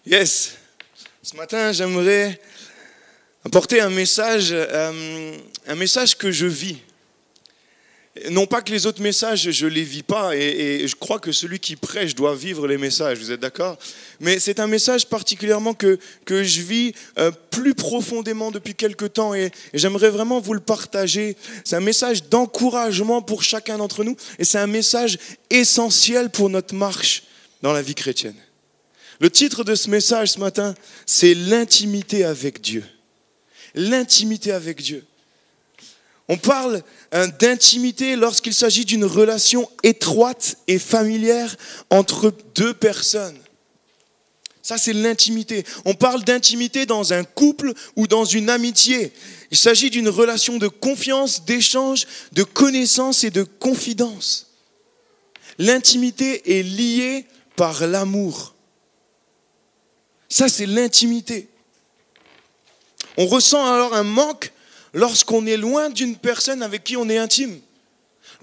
Yes. Ce matin, j'aimerais apporter un message que je vis. Non pas que les autres messages, je ne les vis pas, et je crois que celui qui prêche doit vivre les messages, vous êtes d'accord? Mais c'est un message particulièrement que je vis plus profondément depuis quelque temps, et j'aimerais vraiment vous le partager. C'est un message d'encouragement pour chacun d'entre nous, et c'est un message essentiel pour notre marche dans la vie chrétienne. Le titre de ce message ce matin, c'est l'intimité avec Dieu. L'intimité avec Dieu. On parle d'intimité lorsqu'il s'agit d'une relation étroite et familière entre deux personnes. Ça, c'est l'intimité. On parle d'intimité dans un couple ou dans une amitié. Il s'agit d'une relation de confiance, d'échange, de connaissance et de confidence. L'intimité est liée par l'amour. Ça, c'est l'intimité. On ressent alors un manque lorsqu'on est loin d'une personne avec qui on est intime.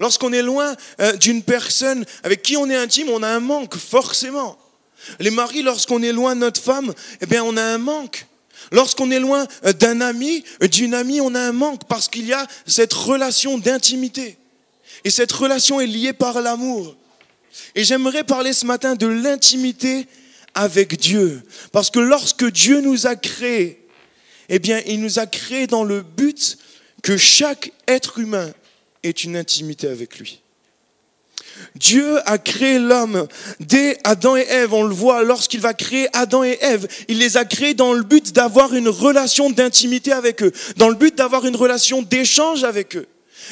Lorsqu'on est loin d'une personne avec qui on est intime, on a un manque, forcément. Les maris, lorsqu'on est loin de notre femme, eh bien, on a un manque. Lorsqu'on est loin d'un ami, d'une amie, on a un manque parce qu'il y a cette relation d'intimité. Et cette relation est liée par l'amour. Et j'aimerais parler ce matin de l'intimité avec Dieu. Parce que lorsque Dieu nous a créés, eh bien, il nous a créés dans le but que chaque être humain ait une intimité avec lui. Dieu a créé l'homme dès Adam et Ève. On le voit lorsqu'il va créer Adam et Ève. Il les a créés dans le but d'avoir une relation d'intimité avec eux, dans le but d'avoir une relation d'échange avec eux.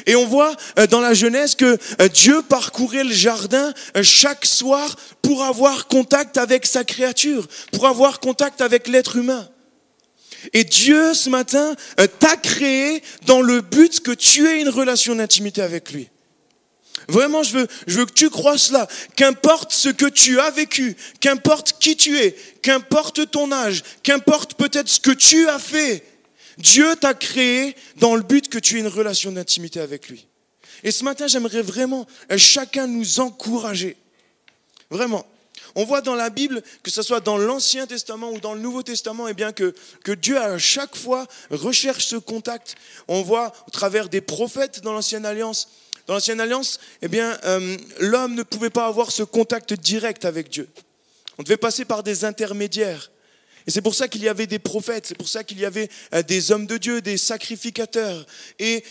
Et on voit dans la Genèse que Dieu parcourait le jardin chaque soir pour avoir contact avec sa créature, pour avoir contact avec l'être humain. Et Dieu, ce matin, t'a créé dans le but que tu aies une relation d'intimité avec lui. Vraiment, je veux que tu crois cela. Qu'importe ce que tu as vécu, qu'importe qui tu es, qu'importe ton âge, qu'importe peut-être ce que tu as fait, Dieu t'a créé dans le but que tu aies une relation d'intimité avec lui. Et ce matin, j'aimerais vraiment chacun nous encourager. Vraiment. On voit dans la Bible, que ce soit dans l'Ancien Testament ou dans le Nouveau Testament, eh bien que Dieu à chaque fois recherche ce contact. On voit au travers des prophètes dans l'Ancienne Alliance. Dans l'Ancienne Alliance, eh bien, l'homme ne pouvait pas avoir ce contact direct avec Dieu. On devait passer par des intermédiaires. Et c'est pour ça qu'il y avait des prophètes, c'est pour ça qu'il y avait des hommes de Dieu, des sacrificateurs. Et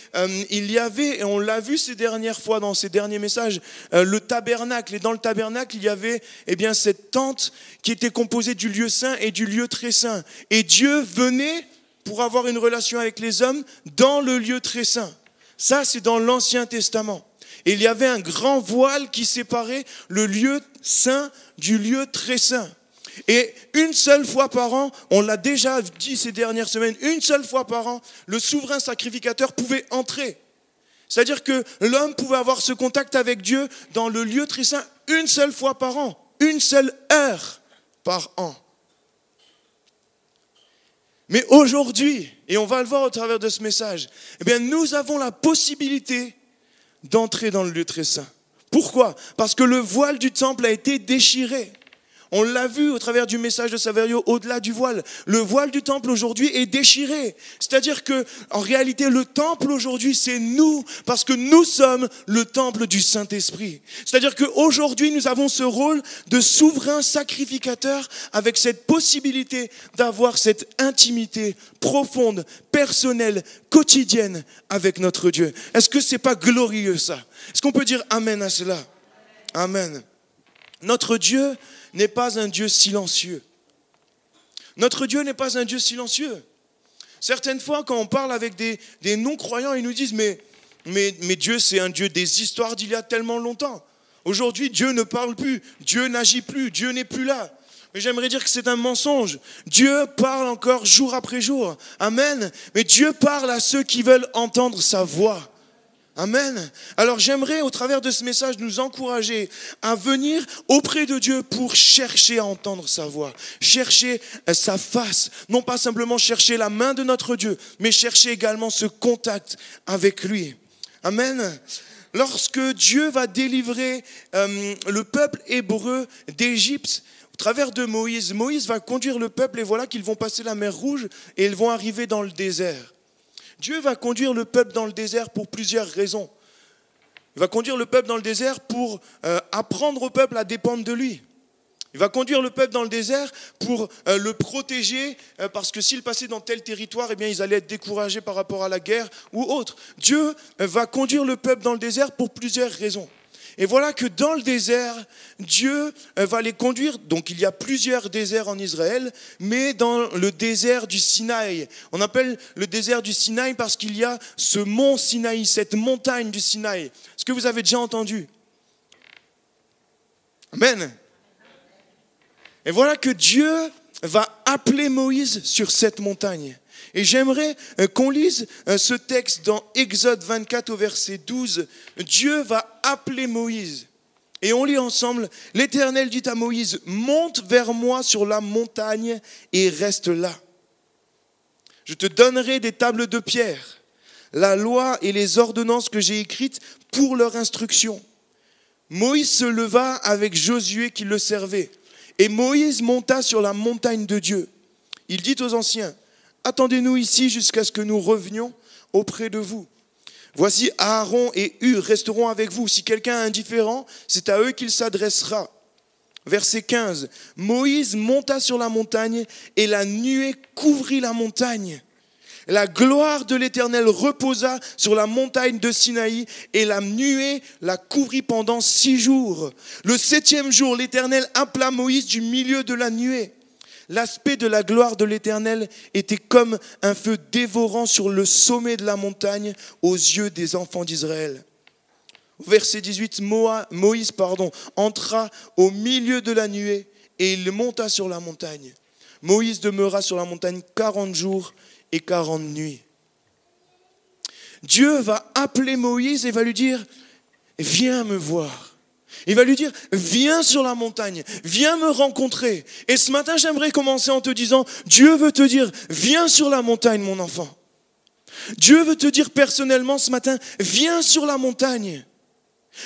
il y avait, et on l'a vu ces dernières fois dans ces derniers messages, le tabernacle. Et dans le tabernacle, il y avait bien cette tente qui était composée du lieu saint et du lieu très saint. Et Dieu venait pour avoir une relation avec les hommes dans le lieu très saint. Ça, c'est dans l'Ancien Testament. Et il y avait un grand voile qui séparait le lieu saint du lieu très saint. Et une seule fois par an, on l'a déjà dit ces dernières semaines, une seule fois par an, le souverain sacrificateur pouvait entrer. C'est-à-dire que l'homme pouvait avoir ce contact avec Dieu dans le lieu très saint une seule fois par an, une seule heure par an. Mais aujourd'hui, et on va le voir au travers de ce message, eh bien nous avons la possibilité d'entrer dans le lieu très saint. Pourquoi? Parce que le voile du temple a été déchiré. On l'a vu au travers du message de Saverio, au-delà du voile. Le voile du temple aujourd'hui est déchiré. C'est-à-dire que, en réalité, le temple aujourd'hui, c'est nous, parce que nous sommes le temple du Saint-Esprit. C'est-à-dire qu'aujourd'hui, nous avons ce rôle de souverain sacrificateur avec cette possibilité d'avoir cette intimité profonde, personnelle, quotidienne avec notre Dieu. Est-ce que c'est pas glorieux ça? Est-ce qu'on peut dire amen à cela? Amen. Notre Dieu n'est pas un Dieu silencieux. Notre Dieu n'est pas un Dieu silencieux. Certaines fois, quand on parle avec des non-croyants, ils nous disent mais Dieu, c'est un Dieu des histoires d'il y a tellement longtemps. Aujourd'hui, Dieu ne parle plus, Dieu n'agit plus, Dieu n'est plus là. Mais j'aimerais dire que c'est un mensonge. Dieu parle encore jour après jour. Amen. Mais Dieu parle à ceux qui veulent entendre sa voix. Amen. Alors j'aimerais au travers de ce message nous encourager à venir auprès de Dieu pour chercher à entendre sa voix, chercher sa face, non pas simplement chercher la main de notre Dieu, mais chercher également ce contact avec lui. Amen. Lorsque Dieu va délivrer le peuple hébreu d'Égypte, Au travers de Moïse, Moïse va conduire le peuple et voilà qu'ils vont passer la mer Rouge et ils vont arriver dans le désert. Dieu va conduire le peuple dans le désert pour plusieurs raisons. Il va conduire le peuple dans le désert pour apprendre au peuple à dépendre de lui. Il va conduire le peuple dans le désert pour le protéger, parce que s'il passait dans tel territoire, eh bien, ils allaient être découragés par rapport à la guerre ou autre. Dieu va conduire le peuple dans le désert pour plusieurs raisons. Et voilà que dans le désert, Dieu va les conduire. Donc il y a plusieurs déserts en Israël, mais dans le désert du Sinaï. On appelle le désert du Sinaï parce qu'il y a ce mont Sinaï, cette montagne du Sinaï. Est-ce que vous avez déjà entendu? Amen. Et voilà que Dieu va appeler Moïse sur cette montagne. Et j'aimerais qu'on lise ce texte dans Exode 24 au verset 12. Dieu va appeler Moïse. Et on lit ensemble, l'Éternel dit à Moïse, monte vers moi sur la montagne et reste là. Je te donnerai des tables de pierre, la loi et les ordonnances que j'ai écrites pour leur instruction. Moïse se leva avec Josué qui le servait. Et Moïse monta sur la montagne de Dieu. Il dit aux anciens, attendez-nous ici jusqu'à ce que nous revenions auprès de vous. Voici Aaron et Hur resteront avec vous. Si quelqu'un est indifférent, c'est à eux qu'il s'adressera. Verset 15. Moïse monta sur la montagne et la nuée couvrit la montagne. La gloire de l'Éternel reposa sur la montagne de Sinaï et la nuée la couvrit pendant 6 jours. Le 7e jour, l'Éternel appela Moïse du milieu de la nuée. L'aspect de la gloire de l'Éternel était comme un feu dévorant sur le sommet de la montagne aux yeux des enfants d'Israël. Verset 18, Moïse entra au milieu de la nuée et il monta sur la montagne. Moïse demeura sur la montagne 40 jours et 40 nuits. Dieu va appeler Moïse et va lui dire, viens me voir. Il va lui dire, viens sur la montagne, viens me rencontrer. Et ce matin, j'aimerais commencer en te disant, Dieu veut te dire, viens sur la montagne, mon enfant. Dieu veut te dire personnellement ce matin, viens sur la montagne.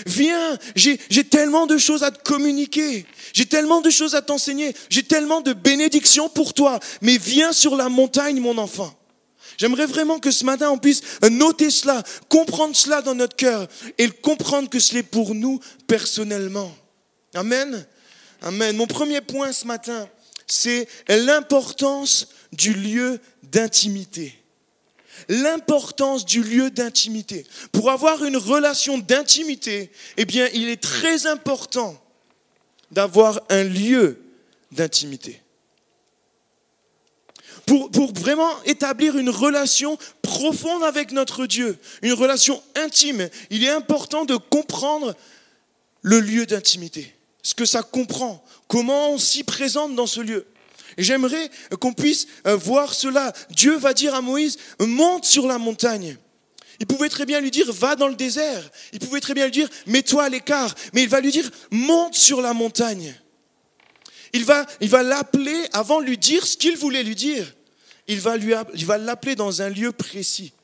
Viens, j'ai tellement de choses à te communiquer, j'ai tellement de choses à t'enseigner, j'ai tellement de bénédictions pour toi, mais viens sur la montagne, mon enfant. J'aimerais vraiment que ce matin, on puisse noter cela, comprendre cela dans notre cœur et comprendre que c'est pour nous personnellement. Amen. Amen. Mon premier point ce matin, c'est l'importance du lieu d'intimité. L'importance du lieu d'intimité. Pour avoir une relation d'intimité, eh bien, il est très important d'avoir un lieu d'intimité. Pour vraiment établir une relation profonde avec notre Dieu, une relation intime, il est important de comprendre le lieu d'intimité. Ce que ça comprend, comment on s'y présente dans ce lieu. Et j'aimerais qu'on puisse voir cela. Dieu va dire à Moïse, monte sur la montagne. Il pouvait très bien lui dire, va dans le désert. Il pouvait très bien lui dire, mets-toi à l'écart. Mais il va lui dire, monte sur la montagne. Il va l'appeler avant de lui dire ce qu'il voulait lui dire. Il va l'appeler dans un lieu précis.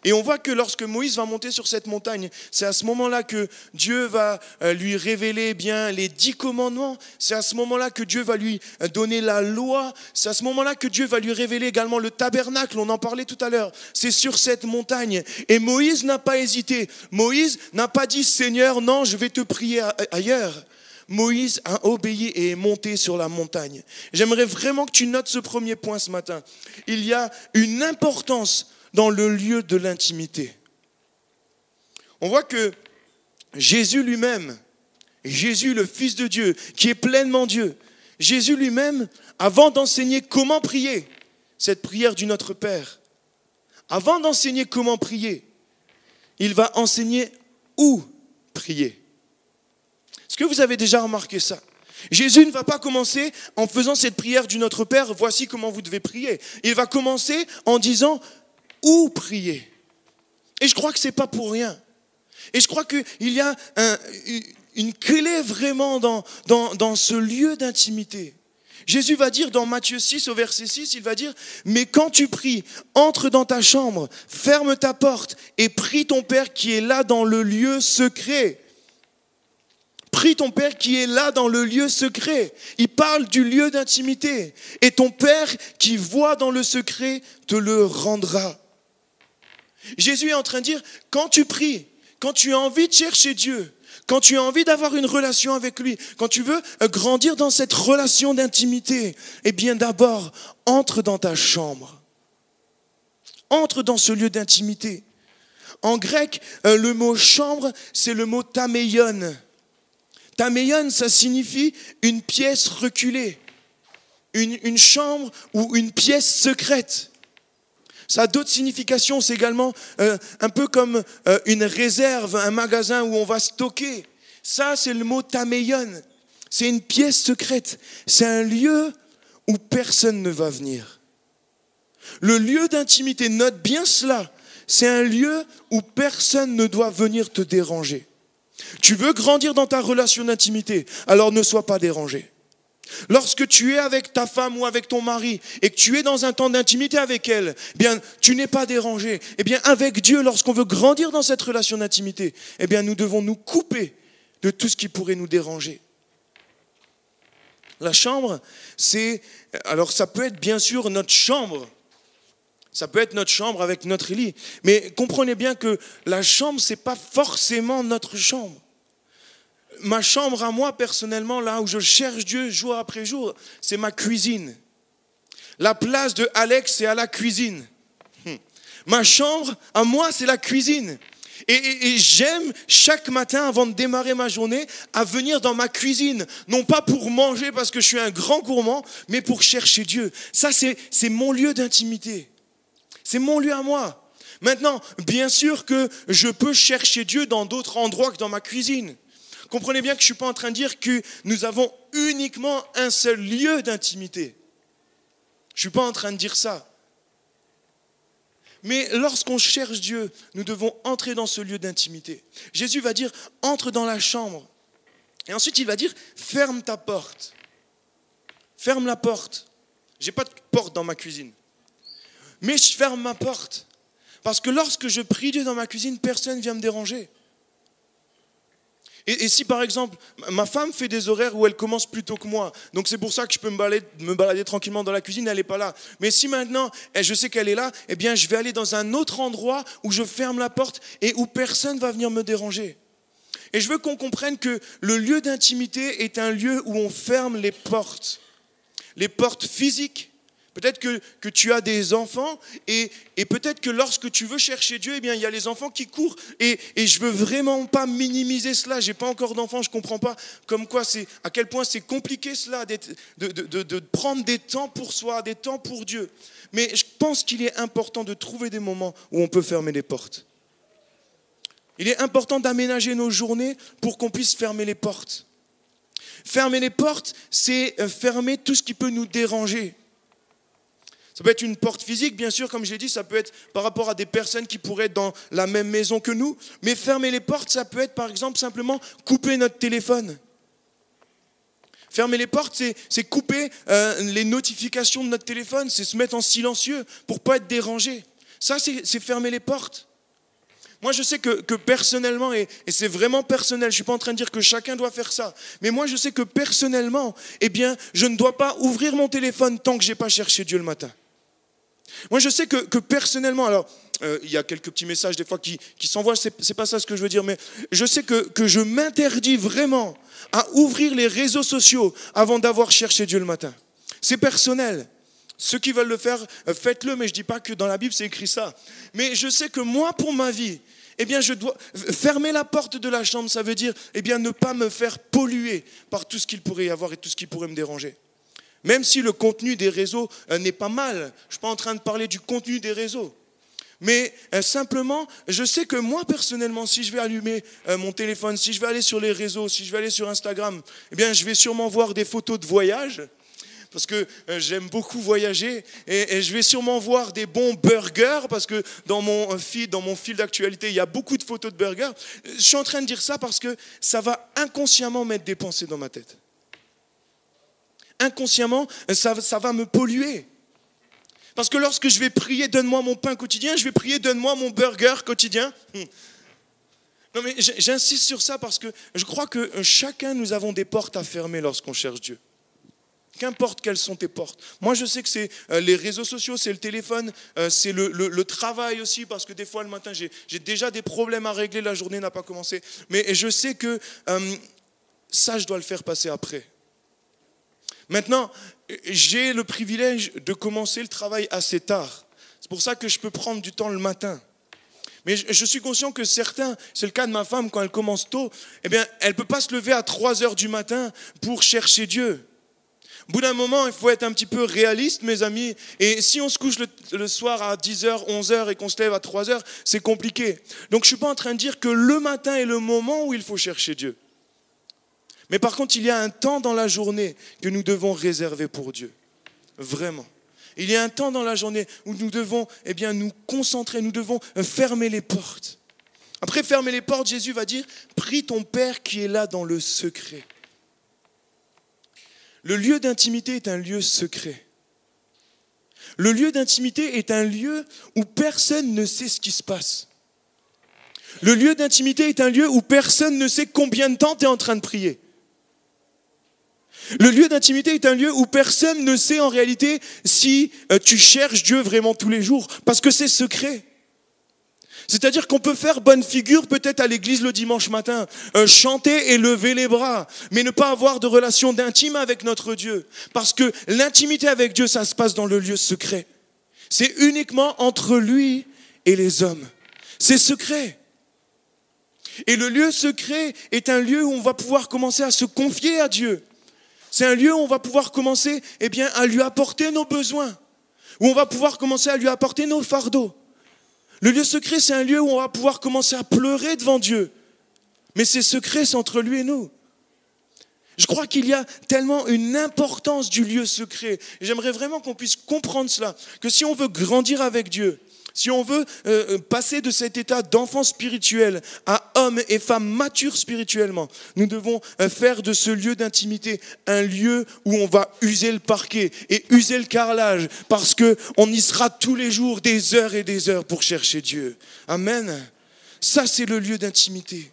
Et on voit que lorsque Moïse va monter sur cette montagne, c'est à ce moment-là que Dieu va lui révéler bien les 10 commandements. C'est à ce moment-là que Dieu va lui donner la loi. C'est à ce moment-là que Dieu va lui révéler également le tabernacle. On en parlait tout à l'heure. C'est sur cette montagne. Et Moïse n'a pas hésité. Moïse n'a pas dit, Seigneur, non, je vais te prier ailleurs. Moïse a obéi et est monté sur la montagne. J'aimerais vraiment que tu notes ce premier point ce matin. Il y a une importance dans le lieu de l'intimité. On voit que Jésus lui-même, Jésus le Fils de Dieu, qui est pleinement Dieu, Jésus lui-même, avant d'enseigner comment prier, cette prière du Notre Père, avant d'enseigner comment prier, il va enseigner où prier. Est-ce que vous avez déjà remarqué ça? Jésus ne va pas commencer en faisant cette prière du Notre Père, voici comment vous devez prier. Il va commencer en disant où prier. Et je crois que ce n'est pas pour rien. Et je crois qu'il y a une clé vraiment dans ce lieu d'intimité. Jésus va dire dans Matthieu 6 au verset 6, il va dire, mais quand tu pries, entre dans ta chambre, ferme ta porte et prie ton Père qui est là dans le lieu secret. Prie ton Père qui est là dans le lieu secret. Il parle du lieu d'intimité. Et ton Père qui voit dans le secret te le rendra. Jésus est en train de dire, quand tu pries, quand tu as envie de chercher Dieu, quand tu as envie d'avoir une relation avec lui, quand tu veux grandir dans cette relation d'intimité, eh bien d'abord, entre dans ta chambre. Entre dans ce lieu d'intimité. En grec, le mot chambre, c'est le mot tameion. Tameion, ça signifie une pièce reculée, une chambre ou une pièce secrète. Ça a d'autres significations, c'est également un peu comme une réserve, un magasin où on va stocker. Ça, c'est le mot tameion. C'est une pièce secrète. C'est un lieu où personne ne va venir. Le lieu d'intimité, note bien cela. C'est un lieu où personne ne doit venir te déranger. Tu veux grandir dans ta relation d'intimité, alors ne sois pas dérangé. Lorsque tu es avec ta femme ou avec ton mari et que tu es dans un temps d'intimité avec elle, eh bien, tu n'es pas dérangé. Eh bien, avec Dieu, lorsqu'on veut grandir dans cette relation d'intimité, eh bien, nous devons nous couper de tout ce qui pourrait nous déranger. La chambre, alors ça peut être bien sûr notre chambre. Ça peut être notre chambre avec notre lit. Mais comprenez bien que la chambre, ce n'est pas forcément notre chambre. Ma chambre à moi, personnellement, là où je cherche Dieu jour après jour, c'est ma cuisine. La place de Alex, c'est à la cuisine. Ma chambre, à moi, c'est la cuisine. Et j'aime chaque matin, avant de démarrer ma journée, à venir dans ma cuisine. Non pas pour manger parce que je suis un grand gourmand, mais pour chercher Dieu. Ça, c'est mon lieu d'intimité. C'est mon lieu à moi. Maintenant, bien sûr que je peux chercher Dieu dans d'autres endroits que dans ma cuisine. Comprenez bien que je ne suis pas en train de dire que nous avons uniquement un seul lieu d'intimité. Je ne suis pas en train de dire ça. Mais lorsqu'on cherche Dieu, nous devons entrer dans ce lieu d'intimité. Jésus va dire, entre dans la chambre. Et ensuite, il va dire, ferme ta porte. Ferme la porte. Je n'ai pas de porte dans ma cuisine. Mais je ferme ma porte. Parce que lorsque je prie Dieu dans ma cuisine, personne ne vient me déranger. Et si par exemple, ma femme fait des horaires où elle commence plus tôt que moi, donc c'est pour ça que je peux me balader tranquillement dans la cuisine, elle n'est pas là. Mais si maintenant, je sais qu'elle est là, eh bien je vais aller dans un autre endroit où je ferme la porte et où personne ne va venir me déranger. Et je veux qu'on comprenne que le lieu d'intimité est un lieu où on ferme les portes physiques. Peut-être que tu as des enfants et peut-être que lorsque tu veux chercher Dieu, eh bien, il y a les enfants qui courent. Et je ne veux vraiment pas minimiser cela. Je n'ai pas encore d'enfants, je ne comprends pas à quel point c'est compliqué cela de prendre des temps pour soi, des temps pour Dieu. Mais je pense qu'il est important de trouver des moments où on peut fermer les portes. Il est important d'aménager nos journées pour qu'on puisse fermer les portes. Fermer les portes, c'est fermer tout ce qui peut nous déranger. Ça peut être une porte physique, bien sûr, comme je l'ai dit, ça peut être par rapport à des personnes qui pourraient être dans la même maison que nous. Mais fermer les portes, ça peut être par exemple simplement couper notre téléphone. Fermer les portes, c'est couper les notifications de notre téléphone, c'est se mettre en silencieux pour ne pas être dérangé. Ça, c'est fermer les portes. Moi, je sais que personnellement, et c'est vraiment personnel, je ne suis pas en train de dire que chacun doit faire ça, mais moi, je sais que personnellement, eh bien, je ne dois pas ouvrir mon téléphone tant que je n'ai pas cherché Dieu le matin. Moi, je sais que personnellement, alors, il y a quelques petits messages des fois qui s'envoient, c'est pas ça ce que je veux dire, mais je sais que je m'interdis vraiment à ouvrir les réseaux sociaux avant d'avoir cherché Dieu le matin. C'est personnel. Ceux qui veulent le faire, faites-le, mais je ne dis pas que dans la Bible, c'est écrit ça. Mais je sais que moi, pour ma vie, eh bien, je dois fermer la porte de la chambre, ça veut dire eh bien, ne pas me faire polluer par tout ce qu'il pourrait y avoir et tout ce qui pourrait me déranger. Même si le contenu des réseaux n'est pas mal, je ne suis pas en train de parler du contenu des réseaux. Mais simplement, je sais que moi, personnellement, si je vais allumer mon téléphone, si je vais aller sur les réseaux, si je vais aller sur Instagram, eh bien, je vais sûrement voir des photos de voyage, parce que j'aime beaucoup voyager, et je vais sûrement voir des bons burgers, parce que dans mon fil d'actualité, il y a beaucoup de photos de burgers. Je suis en train de dire ça parce que ça va inconsciemment mettre des pensées dans ma tête. Inconsciemment, ça va me polluer. Parce que lorsque je vais prier, donne-moi mon pain quotidien, je vais prier, donne-moi mon burger quotidien. Non mais j'insiste sur ça parce que je crois que chacun, nous avons des portes à fermer lorsqu'on cherche Dieu. Qu'importe quelles sont tes portes. Moi, je sais que c'est les réseaux sociaux, c'est le téléphone, c'est le travail aussi, parce que des fois, le matin, j'ai déjà des problèmes à régler, la journée n'a pas commencé. Mais je sais que ça, je dois le faire passer après. Maintenant, j'ai le privilège de commencer le travail assez tard. C'est pour ça que je peux prendre du temps le matin. Mais je suis conscient que certains, c'est le cas de ma femme, quand elle commence tôt, eh bien, elle ne peut pas se lever à 3 heures du matin pour chercher Dieu. Au bout d'un moment, il faut être un petit peu réaliste, mes amis. Et si on se couche le soir à 10h, 11h et qu'on se lève à 3h, c'est compliqué. Donc je ne suis pas en train de dire que le matin est le moment où il faut chercher Dieu. Mais par contre, il y a un temps dans la journée que nous devons réserver pour Dieu. Vraiment. Il y a un temps dans la journée où nous devons nous concentrer, nous devons fermer les portes. Après fermer les portes, Jésus va dire « Prie ton Père qui est là dans le secret ». Le lieu d'intimité est un lieu secret. Le lieu d'intimité est un lieu où personne ne sait ce qui se passe. Le lieu d'intimité est un lieu où personne ne sait combien de temps tu es en train de prier. Le lieu d'intimité est un lieu où personne ne sait en réalité si tu cherches Dieu vraiment tous les jours, parce que c'est secret. C'est-à-dire qu'on peut faire bonne figure peut-être à l'église le dimanche matin, chanter et lever les bras, mais ne pas avoir de relation d'intime avec notre Dieu. Parce que l'intimité avec Dieu, ça se passe dans le lieu secret. C'est uniquement entre lui et les hommes. C'est secret. Et le lieu secret est un lieu où on va pouvoir commencer à se confier à Dieu. C'est un lieu où on va pouvoir commencer à lui apporter nos besoins, où on va pouvoir commencer à lui apporter nos fardeaux. Le lieu secret, c'est un lieu où on va pouvoir commencer à pleurer devant Dieu. Mais c'est secret, c'est entre lui et nous. Je crois qu'il y a tellement une importance du lieu secret. Et j'aimerais vraiment qu'on puisse comprendre cela, que si on veut grandir avec Dieu, si on veut passer de cet état d'enfant spirituel à homme et femme matures spirituellement, nous devons faire de ce lieu d'intimité un lieu où on va user le parquet et user le carrelage, parce qu'on y sera tous les jours des heures et des heures pour chercher Dieu. Amen. Ça, c'est le lieu d'intimité.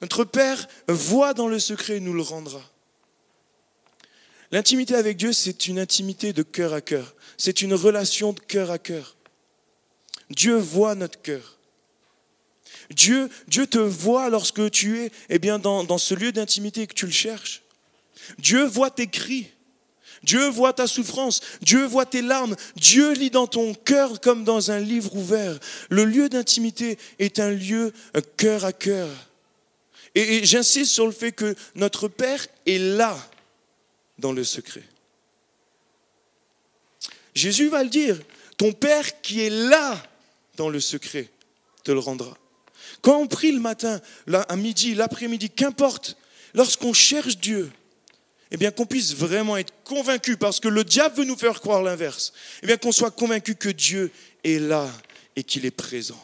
Notre Père voit dans le secret et nous le rendra. L'intimité avec Dieu, c'est une intimité de cœur à cœur. C'est une relation de cœur à cœur. Dieu voit notre cœur. Dieu te voit lorsque tu es dans ce lieu d'intimité et que tu le cherches. Dieu voit tes cris. Dieu voit ta souffrance. Dieu voit tes larmes. Dieu lit dans ton cœur comme dans un livre ouvert. Le lieu d'intimité est un lieu cœur à cœur. Et j'insiste sur le fait que notre Père est là dans le secret. Jésus va le dire, ton Père qui est là dans le secret te le rendra. Quand on prie le matin, à midi, l'après-midi, qu'importe, lorsqu'on cherche Dieu, qu'on puisse vraiment être convaincu, parce que le diable veut nous faire croire l'inverse, qu'on soit convaincu que Dieu est là et qu'il est présent.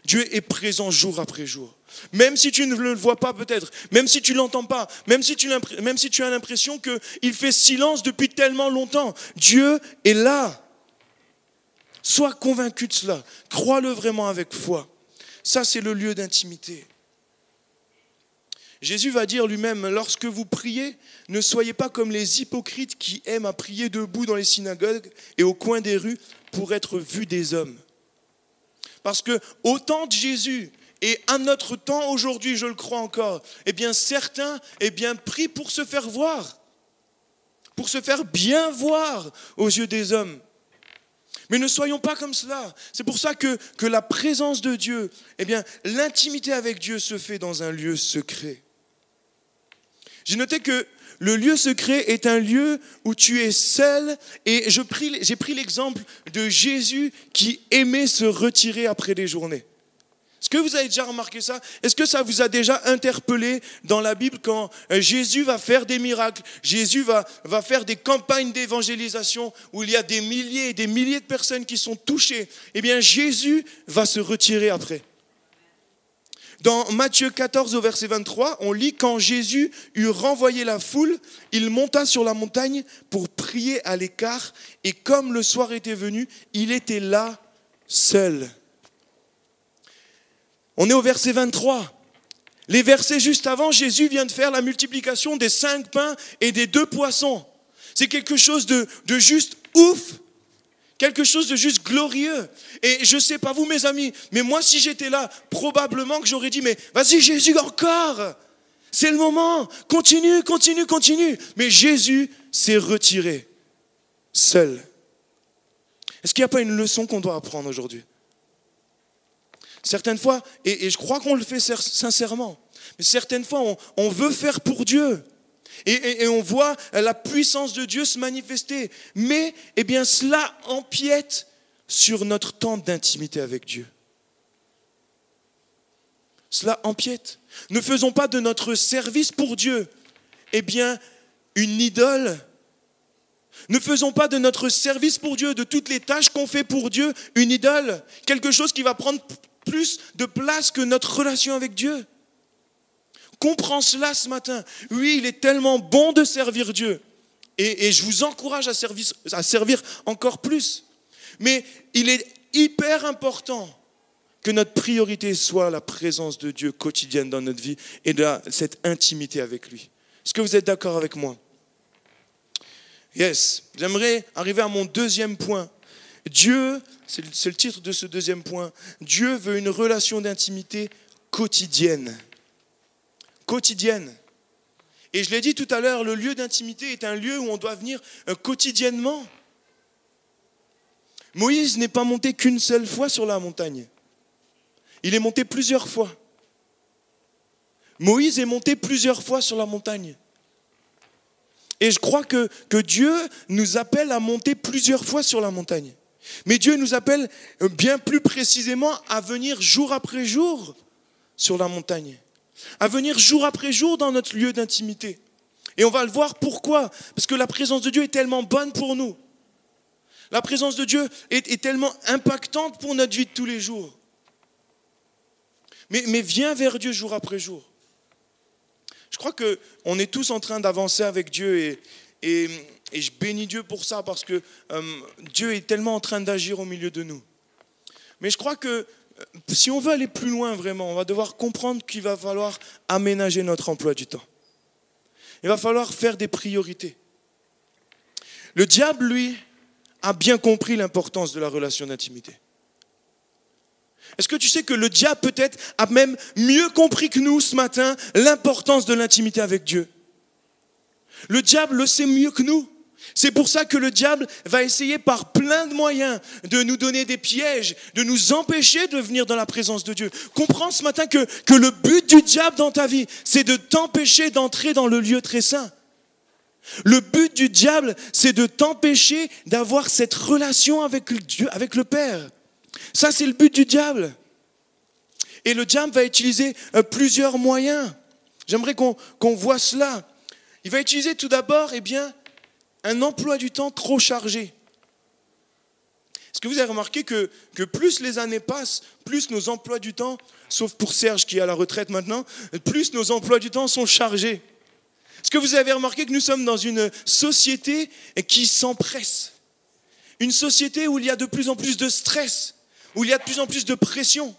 Dieu est présent jour après jour. Même si tu ne le vois pas peut-être, même si tu ne l'entends pas, même si tu as l'impression qu'il fait silence depuis tellement longtemps, Dieu est là. Sois convaincu de cela. Crois-le vraiment avec foi. Ça, c'est le lieu d'intimité. Jésus va dire lui-même, lorsque vous priez, ne soyez pas comme les hypocrites qui aiment à prier debout dans les synagogues et au coin des rues pour être vus des hommes. Parce que au temps de Jésus et à notre temps aujourd'hui, je le crois encore, certains prient pour se faire voir, pour se faire bien voir aux yeux des hommes. Mais ne soyons pas comme cela. C'est pour ça que la présence de Dieu, l'intimité avec Dieu se fait dans un lieu secret. J'ai noté que le lieu secret est un lieu où tu es seul, et j'ai pris l'exemple de Jésus qui aimait se retirer après des journées. Est-ce que vous avez déjà remarqué ça? Est-ce que ça vous a déjà interpellé dans la Bible quand Jésus va faire des miracles, Jésus va faire des campagnes d'évangélisation où il y a des milliers et des milliers de personnes qui sont touchées? Jésus va se retirer après. Dans Matthieu 14 au verset 23, on lit « Quand Jésus eut renvoyé la foule, il monta sur la montagne pour prier à l'écart, et comme le soir était venu, il était là, seul. » On est au verset 23. Les versets juste avant, Jésus vient de faire la multiplication des 5 pains et des 2 poissons. C'est quelque chose de juste ouf. Quelque chose de juste glorieux. Et je ne sais pas vous, mes amis, mais moi, si j'étais là, probablement que j'aurais dit, mais vas-y Jésus, encore. C'est le moment. Continue, continue, continue. Mais Jésus s'est retiré, seul. Est-ce qu'il n'y a pas une leçon qu'on doit apprendre aujourd'hui? Certaines fois, et je crois qu'on le fait sincèrement, mais certaines fois, on veut faire pour Dieu. Et on voit la puissance de Dieu se manifester. Mais, eh bien, cela empiète sur notre temps d'intimité avec Dieu. Cela empiète. Ne faisons pas de notre service pour Dieu, eh bien, une idole. Ne faisons pas de notre service pour Dieu, de toutes les tâches qu'on fait pour Dieu, une idole. Quelque chose qui va prendre plus de place que notre relation avec Dieu. Comprends cela ce matin. Oui, il est tellement bon de servir Dieu. Et je vous encourage à servir encore plus. Mais il est hyper important que notre priorité soit la présence de Dieu quotidienne dans notre vie et cette intimité avec lui. Est-ce que vous êtes d'accord avec moi? Yes. J'aimerais arriver à mon deuxième point. Dieu, c'est le titre de ce deuxième point, Dieu veut une relation d'intimité quotidienne. Quotidienne. Et je l'ai dit tout à l'heure, le lieu d'intimité est un lieu où on doit venir quotidiennement. Moïse n'est pas monté qu'une seule fois sur la montagne. Il est monté plusieurs fois. Moïse est monté plusieurs fois sur la montagne. Et je crois que Dieu nous appelle à monter plusieurs fois sur la montagne. Mais Dieu nous appelle bien plus précisément à venir jour après jour sur la montagne. À venir jour après jour dans notre lieu d'intimité. Et on va le voir pourquoi. Parce que la présence de Dieu est tellement bonne pour nous. La présence de Dieu est tellement impactante pour notre vie de tous les jours. Mais viens vers Dieu jour après jour. Je crois qu'on est tous en train d'avancer avec Dieu et je bénis Dieu pour ça parce que Dieu est tellement en train d'agir au milieu de nous. Mais je crois que si on veut aller plus loin vraiment, on va devoir comprendre qu'il va falloir aménager notre emploi du temps. Il va falloir faire des priorités. Le diable, lui, a bien compris l'importance de la relation d'intimité. Est-ce que tu sais que le diable peut-être a même mieux compris que nous ce matin l'importance de l'intimité avec Dieu? Le diable le sait mieux que nous. C'est pour ça que le diable va essayer par plein de moyens de nous donner des pièges, de nous empêcher de venir dans la présence de Dieu. Comprends ce matin que le but du diable dans ta vie, c'est de t'empêcher d'entrer dans le lieu très saint. Le but du diable, c'est de t'empêcher d'avoir cette relation avec Dieu, avec le Père. Ça, c'est le but du diable. Et le diable va utiliser plusieurs moyens. J'aimerais qu'on voit cela. Il va utiliser tout d'abord, eh bien, un emploi du temps trop chargé. Est-ce que vous avez remarqué que plus les années passent, plus nos emplois du temps, sauf pour Serge qui est à la retraite maintenant, plus nos emplois du temps sont chargés. Est-ce que vous avez remarqué que nous sommes dans une société qui s'empresse? Une société où il y a de plus en plus de stress, où il y a de plus en plus de pression.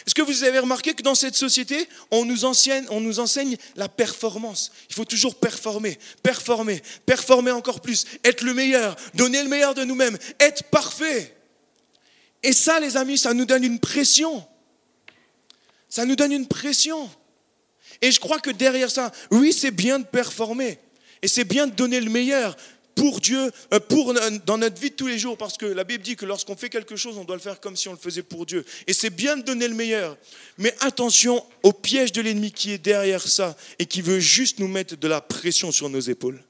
Est-ce que vous avez remarqué que dans cette société, on nous enseigne la performance? Il faut toujours performer encore plus, être le meilleur, donner le meilleur de nous-mêmes, être parfait. Et ça, les amis, ça nous donne une pression. Ça nous donne une pression. Et je crois que derrière ça, oui, c'est bien de performer. Et c'est bien de donner le meilleur pour Dieu, dans notre vie de tous les jours. Parce que la Bible dit que lorsqu'on fait quelque chose, on doit le faire comme si on le faisait pour Dieu. Et c'est bien de donner le meilleur. Mais attention au piège de l'ennemi qui est derrière ça et qui veut juste nous mettre de la pression sur nos épaules.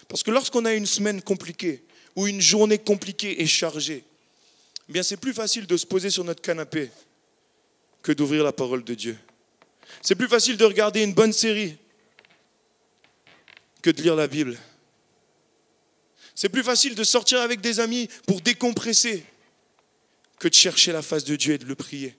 Parce que lorsqu'on a une semaine compliquée ou une journée compliquée et chargée, eh bien c'est plus facile de se poser sur notre canapé que d'ouvrir la parole de Dieu. C'est plus facile de regarder une bonne série que de lire la Bible. C'est plus facile de sortir avec des amis pour décompresser que de chercher la face de Dieu et de le prier.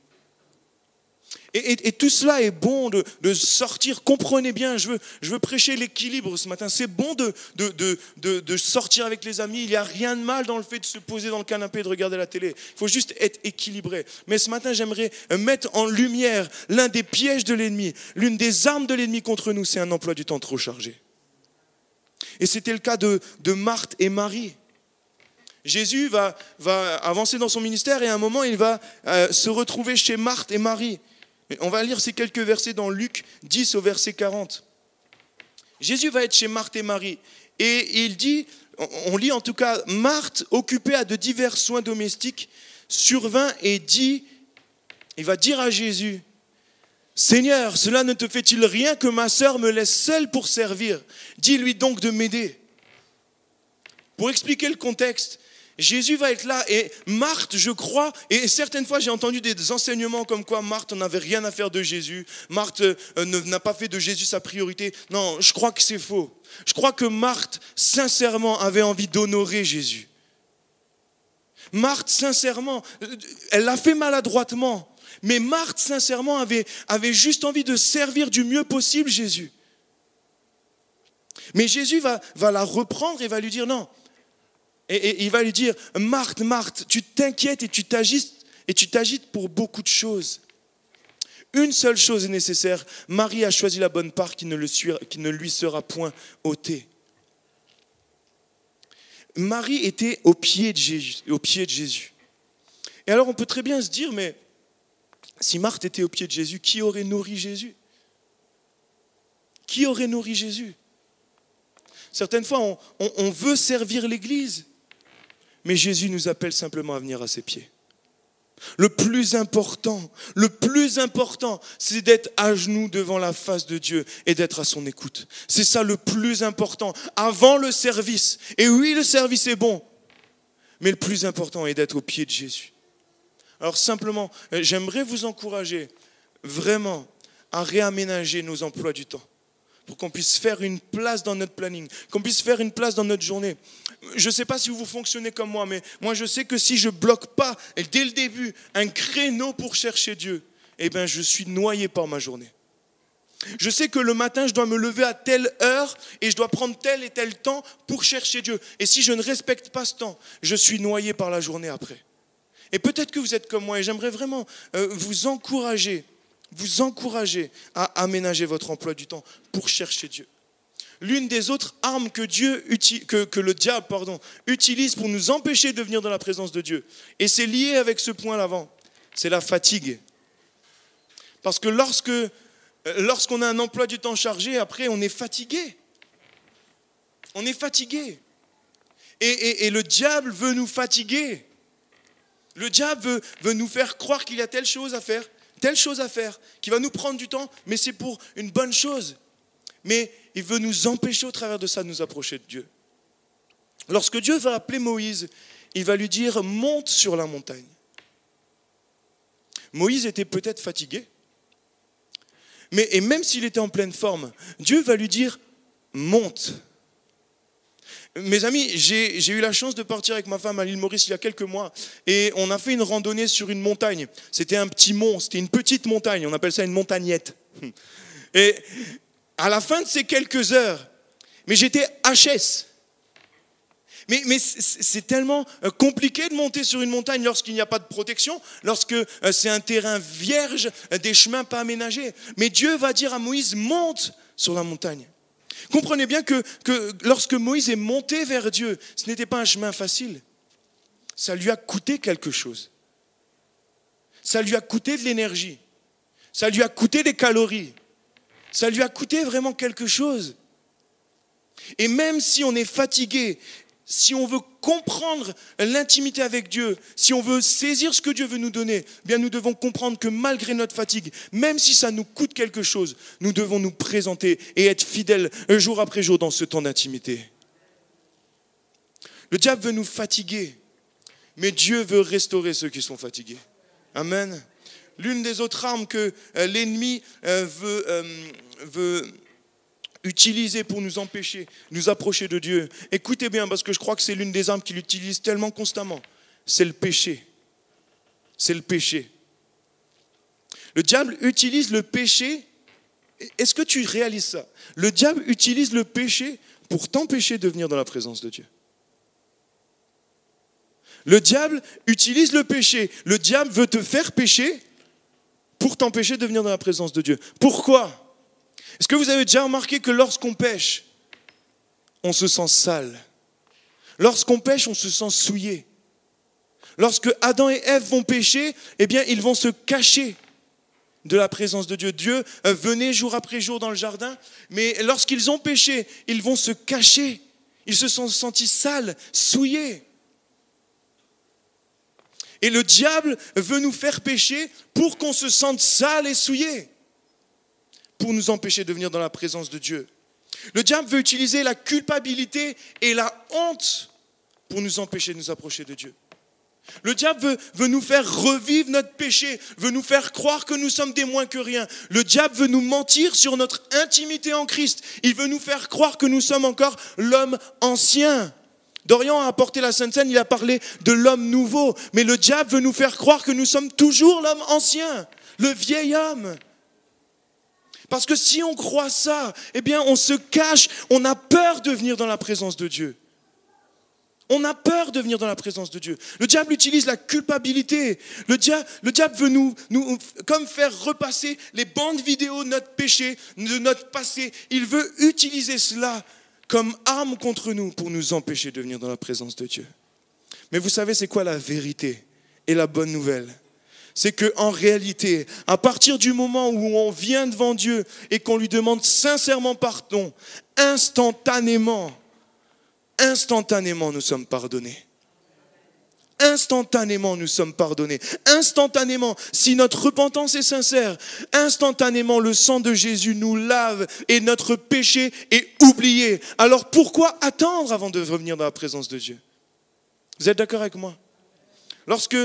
Et tout cela est bon de sortir. Comprenez bien, je veux prêcher l'équilibre ce matin. C'est bon de sortir avec les amis. Il n'y a rien de mal dans le fait de se poser dans le canapé et de regarder la télé. Il faut juste être équilibré. Mais ce matin, j'aimerais mettre en lumière l'un des pièges de l'ennemi. L'une des armes de l'ennemi contre nous, c'est un emploi du temps trop chargé. Et c'était le cas de Marthe et Marie. Jésus va avancer dans son ministère et à un moment, il va se retrouver chez Marthe et Marie. On va lire ces quelques versets dans Luc 10 au verset 40. Jésus va être chez Marthe et Marie. Et il dit, on lit en tout cas, Marthe, occupée à de divers soins domestiques, survint et dit, il va dire à Jésus, Seigneur, cela ne te fait-il rien que ma sœur me laisse seule pour servir? Dis-lui donc de m'aider. Pour expliquer le contexte, Jésus va être là et Marthe, je crois, et certaines fois j'ai entendu des enseignements comme quoi Marthe n'avait rien à faire de Jésus, Marthe n'a pas fait de Jésus sa priorité. Non, je crois que c'est faux. Je crois que Marthe, sincèrement, avait envie d'honorer Jésus. Marthe, sincèrement, elle l'a fait maladroitement, mais Marthe, sincèrement, avait juste envie de servir du mieux possible Jésus. Mais Jésus va la reprendre et va lui dire non. Et il va lui dire, Marthe, Marthe, tu t'inquiètes et tu t'agites pour beaucoup de choses. Une seule chose est nécessaire. Marie a choisi la bonne part qui ne lui sera point ôtée. Marie était au pied de Jésus. Et alors on peut très bien se dire, mais si Marthe était au pied de Jésus, qui aurait nourri Jésus? Qui aurait nourri Jésus? Certaines fois, on veut servir l'Église. Mais Jésus nous appelle simplement à venir à ses pieds. Le plus important, c'est d'être à genoux devant la face de Dieu et d'être à son écoute. C'est ça le plus important, avant le service. Et oui, le service est bon, mais le plus important est d'être au pied de Jésus. Alors simplement, j'aimerais vous encourager vraiment à réaménager nos emplois du temps, pour qu'on puisse faire une place dans notre planning, qu'on puisse faire une place dans notre journée. Je ne sais pas si vous fonctionnez comme moi, mais moi je sais que si je ne bloque pas, dès le début, un créneau pour chercher Dieu, eh bien je suis noyé par ma journée. Je sais que le matin, je dois me lever à telle heure et je dois prendre tel et tel temps pour chercher Dieu. Et si je ne respecte pas ce temps, je suis noyé par la journée après. Et peut-être que vous êtes comme moi et j'aimerais vraiment vous encourager à aménager votre emploi du temps pour chercher Dieu. L'une des autres armes que le diable utilise pour nous empêcher de venir dans la présence de Dieu, et c'est lié avec ce point l'avant, c'est la fatigue. Parce que lorsqu'on a un emploi du temps chargé, après on est fatigué. On est fatigué. Et le diable veut nous fatiguer. Le diable veut nous faire croire qu'il y a telle chose à faire, qui va nous prendre du temps, mais c'est pour une bonne chose. Mais il veut nous empêcher au travers de ça de nous approcher de Dieu. Lorsque Dieu va appeler Moïse, il va lui dire « monte sur la montagne ». Moïse était peut-être fatigué, et même s'il était en pleine forme, Dieu va lui dire « monte ». Mes amis, j'ai eu la chance de partir avec ma femme à l'île Maurice il y a quelques mois et on a fait une randonnée sur une montagne. C'était un petit mont, c'était une petite montagne, on appelle ça une montagnette. Et à la fin de ces quelques heures, mais j'étais HS. Mais c'est tellement compliqué de monter sur une montagne lorsqu'il n'y a pas de protection, lorsque c'est un terrain vierge, des chemins pas aménagés. Mais Dieu va dire à Moïse, monte sur la montagne. Comprenez bien que lorsque Moïse est monté vers Dieu, ce n'était pas un chemin facile. Ça lui a coûté quelque chose. Ça lui a coûté de l'énergie. Ça lui a coûté des calories. Ça lui a coûté vraiment quelque chose. Et même si on est fatigué, si on veut comprendre l'intimité avec Dieu, si on veut saisir ce que Dieu veut nous donner, eh bien nous devons comprendre que malgré notre fatigue, même si ça nous coûte quelque chose, nous devons nous présenter et être fidèles jour après jour dans ce temps d'intimité. Le diable veut nous fatiguer, mais Dieu veut restaurer ceux qui sont fatigués. Amen. L'une des autres armes que l'ennemi veut utiliser pour nous empêcher, nous approcher de Dieu. Écoutez bien, parce que je crois que c'est l'une des armes qu'il utilise tellement constamment. C'est le péché. C'est le péché. Le diable utilise le péché. Est-ce que tu réalises ça? Le diable utilise le péché pour t'empêcher de venir dans la présence de Dieu. Le diable utilise le péché. Le diable veut te faire pécher pour t'empêcher de venir dans la présence de Dieu. Pourquoi? Est-ce que vous avez déjà remarqué que lorsqu'on pêche, on se sent sale? Lorsqu'on pêche, on se sent souillé. Lorsque Adam et Ève vont pécher, eh bien, ils vont se cacher de la présence de Dieu. Dieu venait jour après jour dans le jardin, mais lorsqu'ils ont péché, ils vont se cacher. Ils se sont sentis sales, souillés. Et le diable veut nous faire pécher pour qu'on se sente sale et souillé, pour nous empêcher de venir dans la présence de Dieu. Le diable veut utiliser la culpabilité et la honte pour nous empêcher de nous approcher de Dieu. Le diable veut nous faire revivre notre péché, veut nous faire croire que nous sommes des moins que rien. Le diable veut nous mentir sur notre intimité en Christ. Il veut nous faire croire que nous sommes encore l'homme ancien. Dorian a apporté la Sainte Seine, il a parlé de l'homme nouveau. Mais le diable veut nous faire croire que nous sommes toujours l'homme ancien, le vieil homme. Parce que si on croit ça, eh bien on se cache, on a peur de venir dans la présence de Dieu. On a peur de venir dans la présence de Dieu. Le diable utilise la culpabilité. Le diable veut nous comme faire repasser les bandes vidéo de notre péché, de notre passé. Il veut utiliser cela comme arme contre nous pour nous empêcher de venir dans la présence de Dieu. Mais vous savez, c'est quoi la vérité et la bonne nouvelle? C'est qu'en réalité, à partir du moment où on vient devant Dieu et qu'on lui demande sincèrement pardon, instantanément, nous sommes pardonnés. Instantanément, nous sommes pardonnés. Instantanément, si notre repentance est sincère, instantanément, le sang de Jésus nous lave et notre péché est oublié. Alors pourquoi attendre avant de revenir dans la présence de Dieu? Vous êtes d'accord avec moi? Lorsque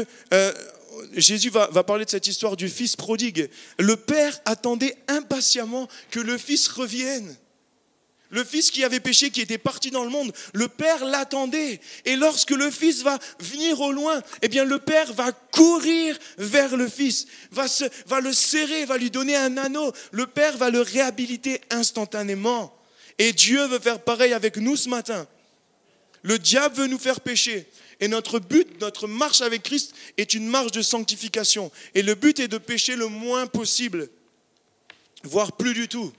Jésus va parler de cette histoire du fils prodigue, le père attendait impatiemment que le fils revienne. Le fils qui avait péché, qui était parti dans le monde, le père l'attendait. Et lorsque le fils va venir au loin, eh bien le père va courir vers le fils, va le serrer, va lui donner un anneau. Le père va le réhabiliter instantanément. Et Dieu veut faire pareil avec nous ce matin. Le diable veut nous faire pécher. Et notre but, notre marche avec Christ est une marche de sanctification. Et le but est de pécher le moins possible, voire plus du tout.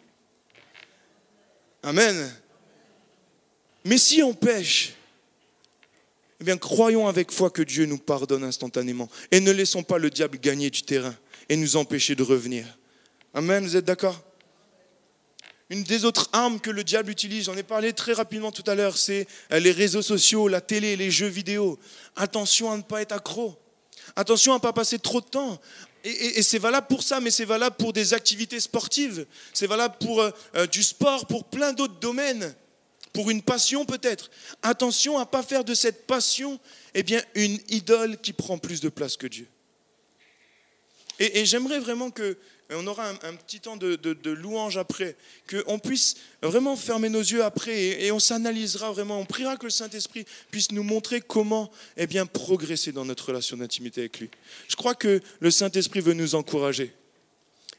Amen. Mais si on pêche, eh bien croyons avec foi que Dieu nous pardonne instantanément. Et ne laissons pas le diable gagner du terrain et nous empêcher de revenir. Amen, vous êtes d'accord? Une des autres armes que le diable utilise, j'en ai parlé très rapidement tout à l'heure, c'est les réseaux sociaux, la télé, les jeux vidéo. Attention à ne pas être accro. Attention à ne pas passer trop de temps. Et c'est valable pour ça, mais c'est valable pour des activités sportives. C'est valable pour du sport, pour plein d'autres domaines. Pour une passion peut-être. Attention à ne pas faire de cette passion une idole qui prend plus de place que Dieu. Et j'aimerais vraiment qu'on aura un petit temps de louange après, qu'on puisse vraiment fermer nos yeux après et on s'analysera vraiment, on priera que le Saint-Esprit puisse nous montrer comment progresser dans notre relation d'intimité avec lui. Je crois que le Saint-Esprit veut nous encourager.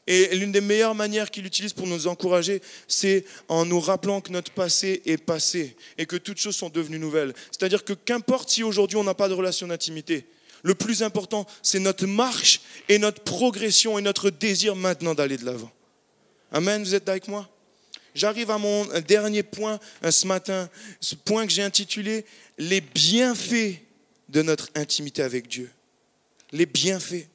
Et l'une des meilleures manières qu'il utilise pour nous encourager, c'est en nous rappelant que notre passé est passé et que toutes choses sont devenues nouvelles. C'est-à-dire que qu'importe si aujourd'hui on n'a pas de relation d'intimité, le plus important, c'est notre marche et notre progression et notre désir maintenant d'aller de l'avant. Amen, vous êtes avec moi? J'arrive à mon dernier point ce matin, ce point que j'ai intitulé « Les bienfaits de notre intimité avec Dieu ». Les bienfaits.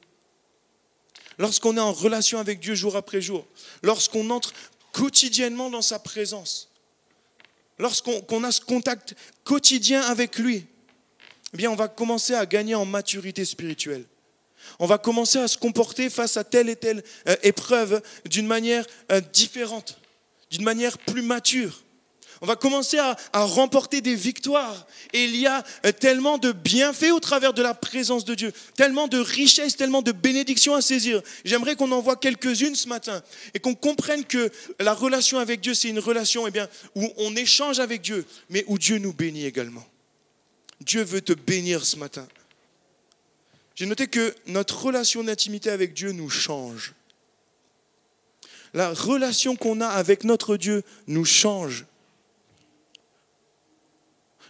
Lorsqu'on est en relation avec Dieu jour après jour, lorsqu'on entre quotidiennement dans sa présence, lorsqu'on a ce contact quotidien avec lui, on va commencer à gagner en maturité spirituelle. On va commencer à se comporter face à telle et telle épreuve d'une manière différente, d'une manière plus mature. On va commencer à remporter des victoires. Et il y a tellement de bienfaits au travers de la présence de Dieu, tellement de richesses, tellement de bénédictions à saisir. J'aimerais qu'on en voit quelques-unes ce matin et qu'on comprenne que la relation avec Dieu, c'est une relation où on échange avec Dieu, mais où Dieu nous bénit également. Dieu veut te bénir ce matin. J'ai noté que notre relation d'intimité avec Dieu nous change. La relation qu'on a avec notre Dieu nous change.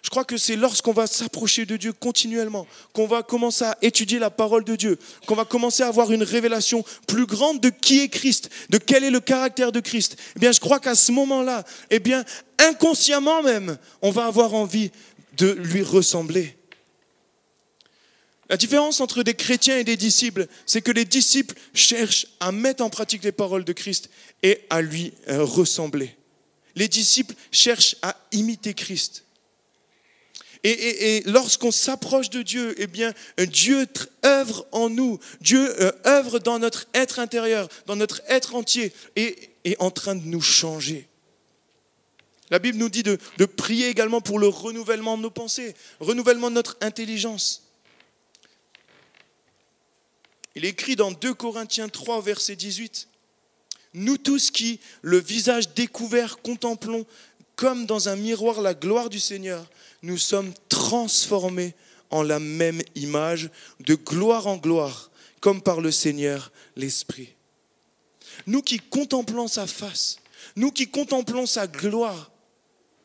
Je crois que c'est lorsqu'on va s'approcher de Dieu continuellement, qu'on va commencer à étudier la parole de Dieu, qu'on va commencer à avoir une révélation plus grande de qui est Christ, de quel est le caractère de Christ. Eh bien, je crois qu'à ce moment-là, eh bien, inconsciemment même, on va avoir envie de lui ressembler. La différence entre des chrétiens et des disciples, c'est que les disciples cherchent à mettre en pratique les paroles de Christ et à lui ressembler. Les disciples cherchent à imiter Christ. Et lorsqu'on s'approche de Dieu, eh bien, Dieu œuvre en nous. Dieu œuvre dans notre être intérieur, dans notre être entier, et est en train de nous changer. La Bible nous dit de prier également pour le renouvellement de nos pensées, renouvellement de notre intelligence. Il est écrit dans 2 Corinthiens 3, verset 18. « Nous tous qui, le visage découvert, contemplons comme dans un miroir la gloire du Seigneur, nous sommes transformés en la même image, de gloire en gloire, comme par le Seigneur l'Esprit. » Nous qui contemplons sa face, nous qui contemplons sa gloire,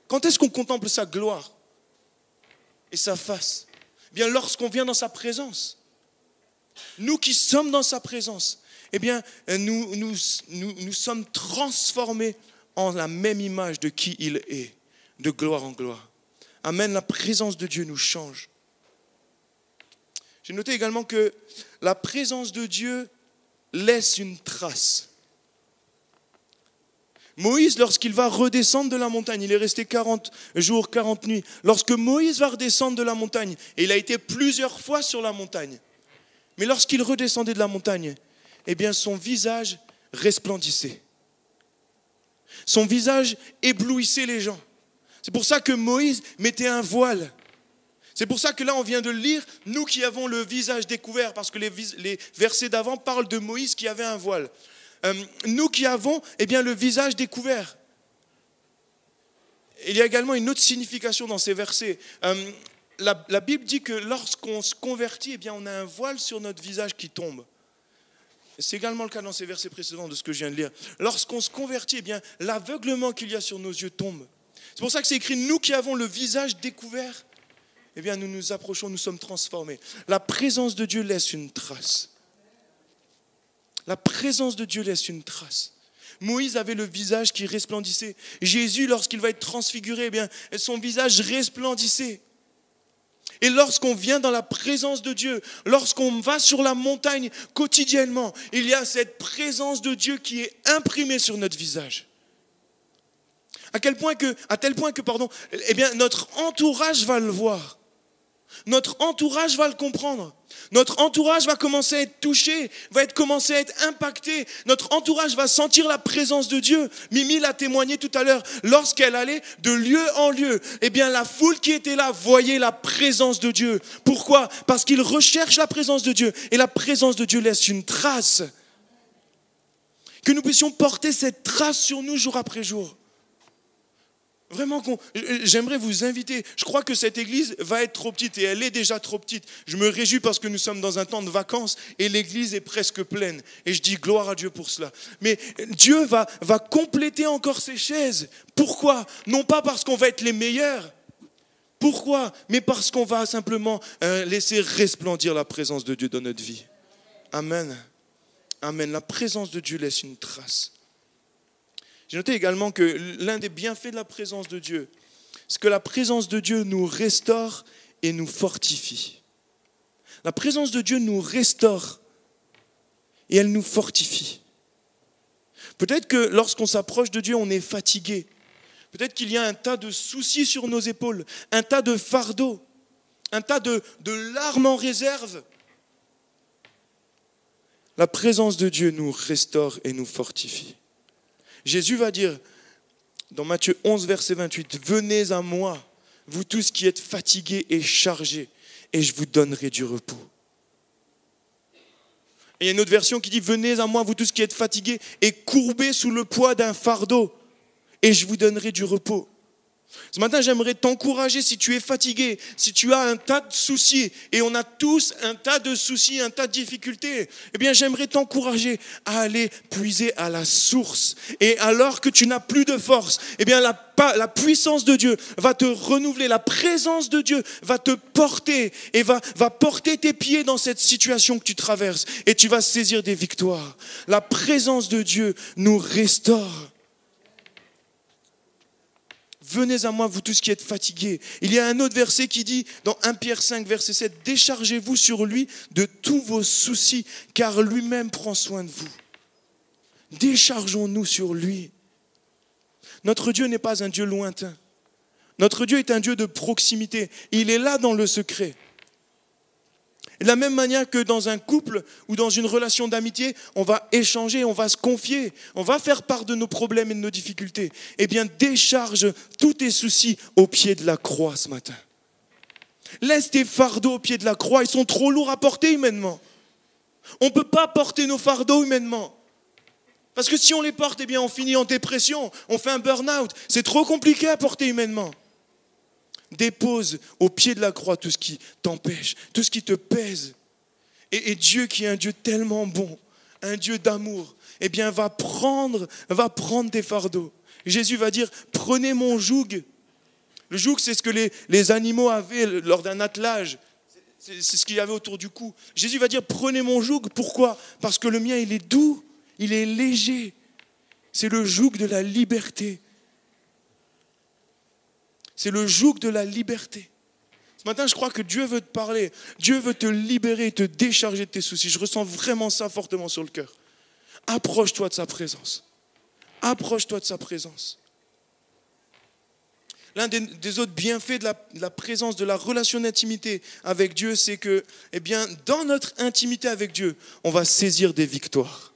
quand est-ce qu'on contemple sa gloire et sa face? Eh bien, lorsqu'on vient dans sa présence. Nous qui sommes dans sa présence, eh bien, nous sommes transformés en la même image de qui il est, de gloire en gloire. Amen, la présence de Dieu nous change. J'ai noté également que la présence de Dieu laisse une trace. Moïse, lorsqu'il va redescendre de la montagne, il est resté 40 jours, 40 nuits. Lorsque Moïse va redescendre de la montagne, et il a été plusieurs fois sur la montagne, mais lorsqu'il redescendait de la montagne, eh bien son visage resplendissait. Son visage éblouissait les gens. C'est pour ça que Moïse mettait un voile. C'est pour ça que là, on vient de le lire, nous qui avons le visage découvert, parce que les versets d'avant parlent de Moïse qui avait un voile. Nous qui avons bien, le visage découvert. Il y a également une autre signification dans ces versets. La Bible dit que lorsqu'on se convertit, eh bien, on a un voile sur notre visage qui tombe. C'est également le cas dans ces versets précédents de ce que je viens de lire. Lorsqu'on se convertit, eh bien, l'aveuglement qu'il y a sur nos yeux tombe. C'est pour ça que c'est écrit, nous qui avons le visage découvert, eh bien, nous nous approchons, nous sommes transformés. La présence de Dieu laisse une trace. La présence de Dieu laisse une trace. Moïse avait le visage qui resplendissait. Jésus, lorsqu'il va être transfiguré, eh bien, son visage resplendissait. Et lorsqu'on vient dans la présence de Dieu, lorsqu'on va sur la montagne quotidiennement, il y a cette présence de Dieu qui est imprimée sur notre visage. À tel point que, eh bien, notre entourage va le voir. Notre entourage va le comprendre. Notre entourage va commencer à être touché, va commencer à être impacté. Notre entourage va sentir la présence de Dieu. Mimi l'a témoigné tout à l'heure. Lorsqu'elle allait de lieu en lieu, eh bien, la foule qui était là voyait la présence de Dieu. Pourquoi? Parce qu'ils recherchent la présence de Dieu. Et la présence de Dieu laisse une trace. Que nous puissions porter cette trace sur nous jour après jour. Vraiment, j'aimerais vous inviter. Je crois que cette église va être trop petite et elle est déjà trop petite. Je me réjouis parce que nous sommes dans un temps de vacances et l'église est presque pleine. Et je dis gloire à Dieu pour cela. Mais Dieu va compléter encore ces chaises. Pourquoi? Non pas parce qu'on va être les meilleurs. Pourquoi? Mais parce qu'on va simplement laisser resplendir la présence de Dieu dans notre vie. Amen. Amen. La présence de Dieu laisse une trace. J'ai noté également que l'un des bienfaits de la présence de Dieu, c'est que la présence de Dieu nous restaure et nous fortifie. La présence de Dieu nous restaure et elle nous fortifie. Peut-être que lorsqu'on s'approche de Dieu, on est fatigué. Peut-être qu'il y a un tas de soucis sur nos épaules, un tas de fardeaux, un tas de larmes en réserve. La présence de Dieu nous restaure et nous fortifie. Jésus va dire dans Matthieu 11, verset 28, « Venez à moi, vous tous qui êtes fatigués et chargés, et je vous donnerai du repos. » Et il y a une autre version qui dit « Venez à moi, vous tous qui êtes fatigués et courbés sous le poids d'un fardeau, et je vous donnerai du repos. » Ce matin, j'aimerais t'encourager si tu es fatigué, si tu as un tas de soucis, et on a tous un tas de soucis, un tas de difficultés, eh bien, j'aimerais t'encourager à aller puiser à la source. Et alors que tu n'as plus de force, eh bien, la puissance de Dieu va te renouveler, la présence de Dieu va te porter et va porter tes pieds dans cette situation que tu traverses, et tu vas saisir des victoires. La présence de Dieu nous restaure. Venez à moi, vous tous qui êtes fatigués. Il y a un autre verset qui dit, dans 1 Pierre 5, verset 7, « Déchargez-vous sur lui de tous vos soucis, car lui-même prend soin de vous. » Déchargeons-nous sur lui. Notre Dieu n'est pas un Dieu lointain. Notre Dieu est un Dieu de proximité. Il est là dans le secret. De la même manière que dans un couple ou dans une relation d'amitié, on va échanger, on va se confier, on va faire part de nos problèmes et de nos difficultés. Eh bien, décharge tous tes soucis au pied de la croix ce matin. Laisse tes fardeaux au pied de la croix, ils sont trop lourds à porter humainement. On ne peut pas porter nos fardeaux humainement. Parce que si on les porte, eh bien, on finit en dépression, on fait un burn-out. C'est trop compliqué à porter humainement. Dépose au pied de la croix tout ce qui t'empêche, tout ce qui te pèse. Et Dieu qui est un Dieu tellement bon, un Dieu d'amour, eh bien va prendre tes fardeaux. Jésus va dire, prenez mon joug. Le joug, c'est ce que les animaux avaient lors d'un attelage. C'est ce qu'il y avait autour du cou. Jésus va dire, prenez mon joug. Pourquoi ? Parce que le mien, il est doux, il est léger. C'est le joug de la liberté. C'est le joug de la liberté. Ce matin, je crois que Dieu veut te parler. Dieu veut te libérer, te décharger de tes soucis. Je ressens vraiment ça fortement sur le cœur. Approche-toi de sa présence. Approche-toi de sa présence. L'un des autres bienfaits de la présence, de la relation d'intimité avec Dieu, c'est que, eh bien, dans notre intimité avec Dieu, on va saisir des victoires.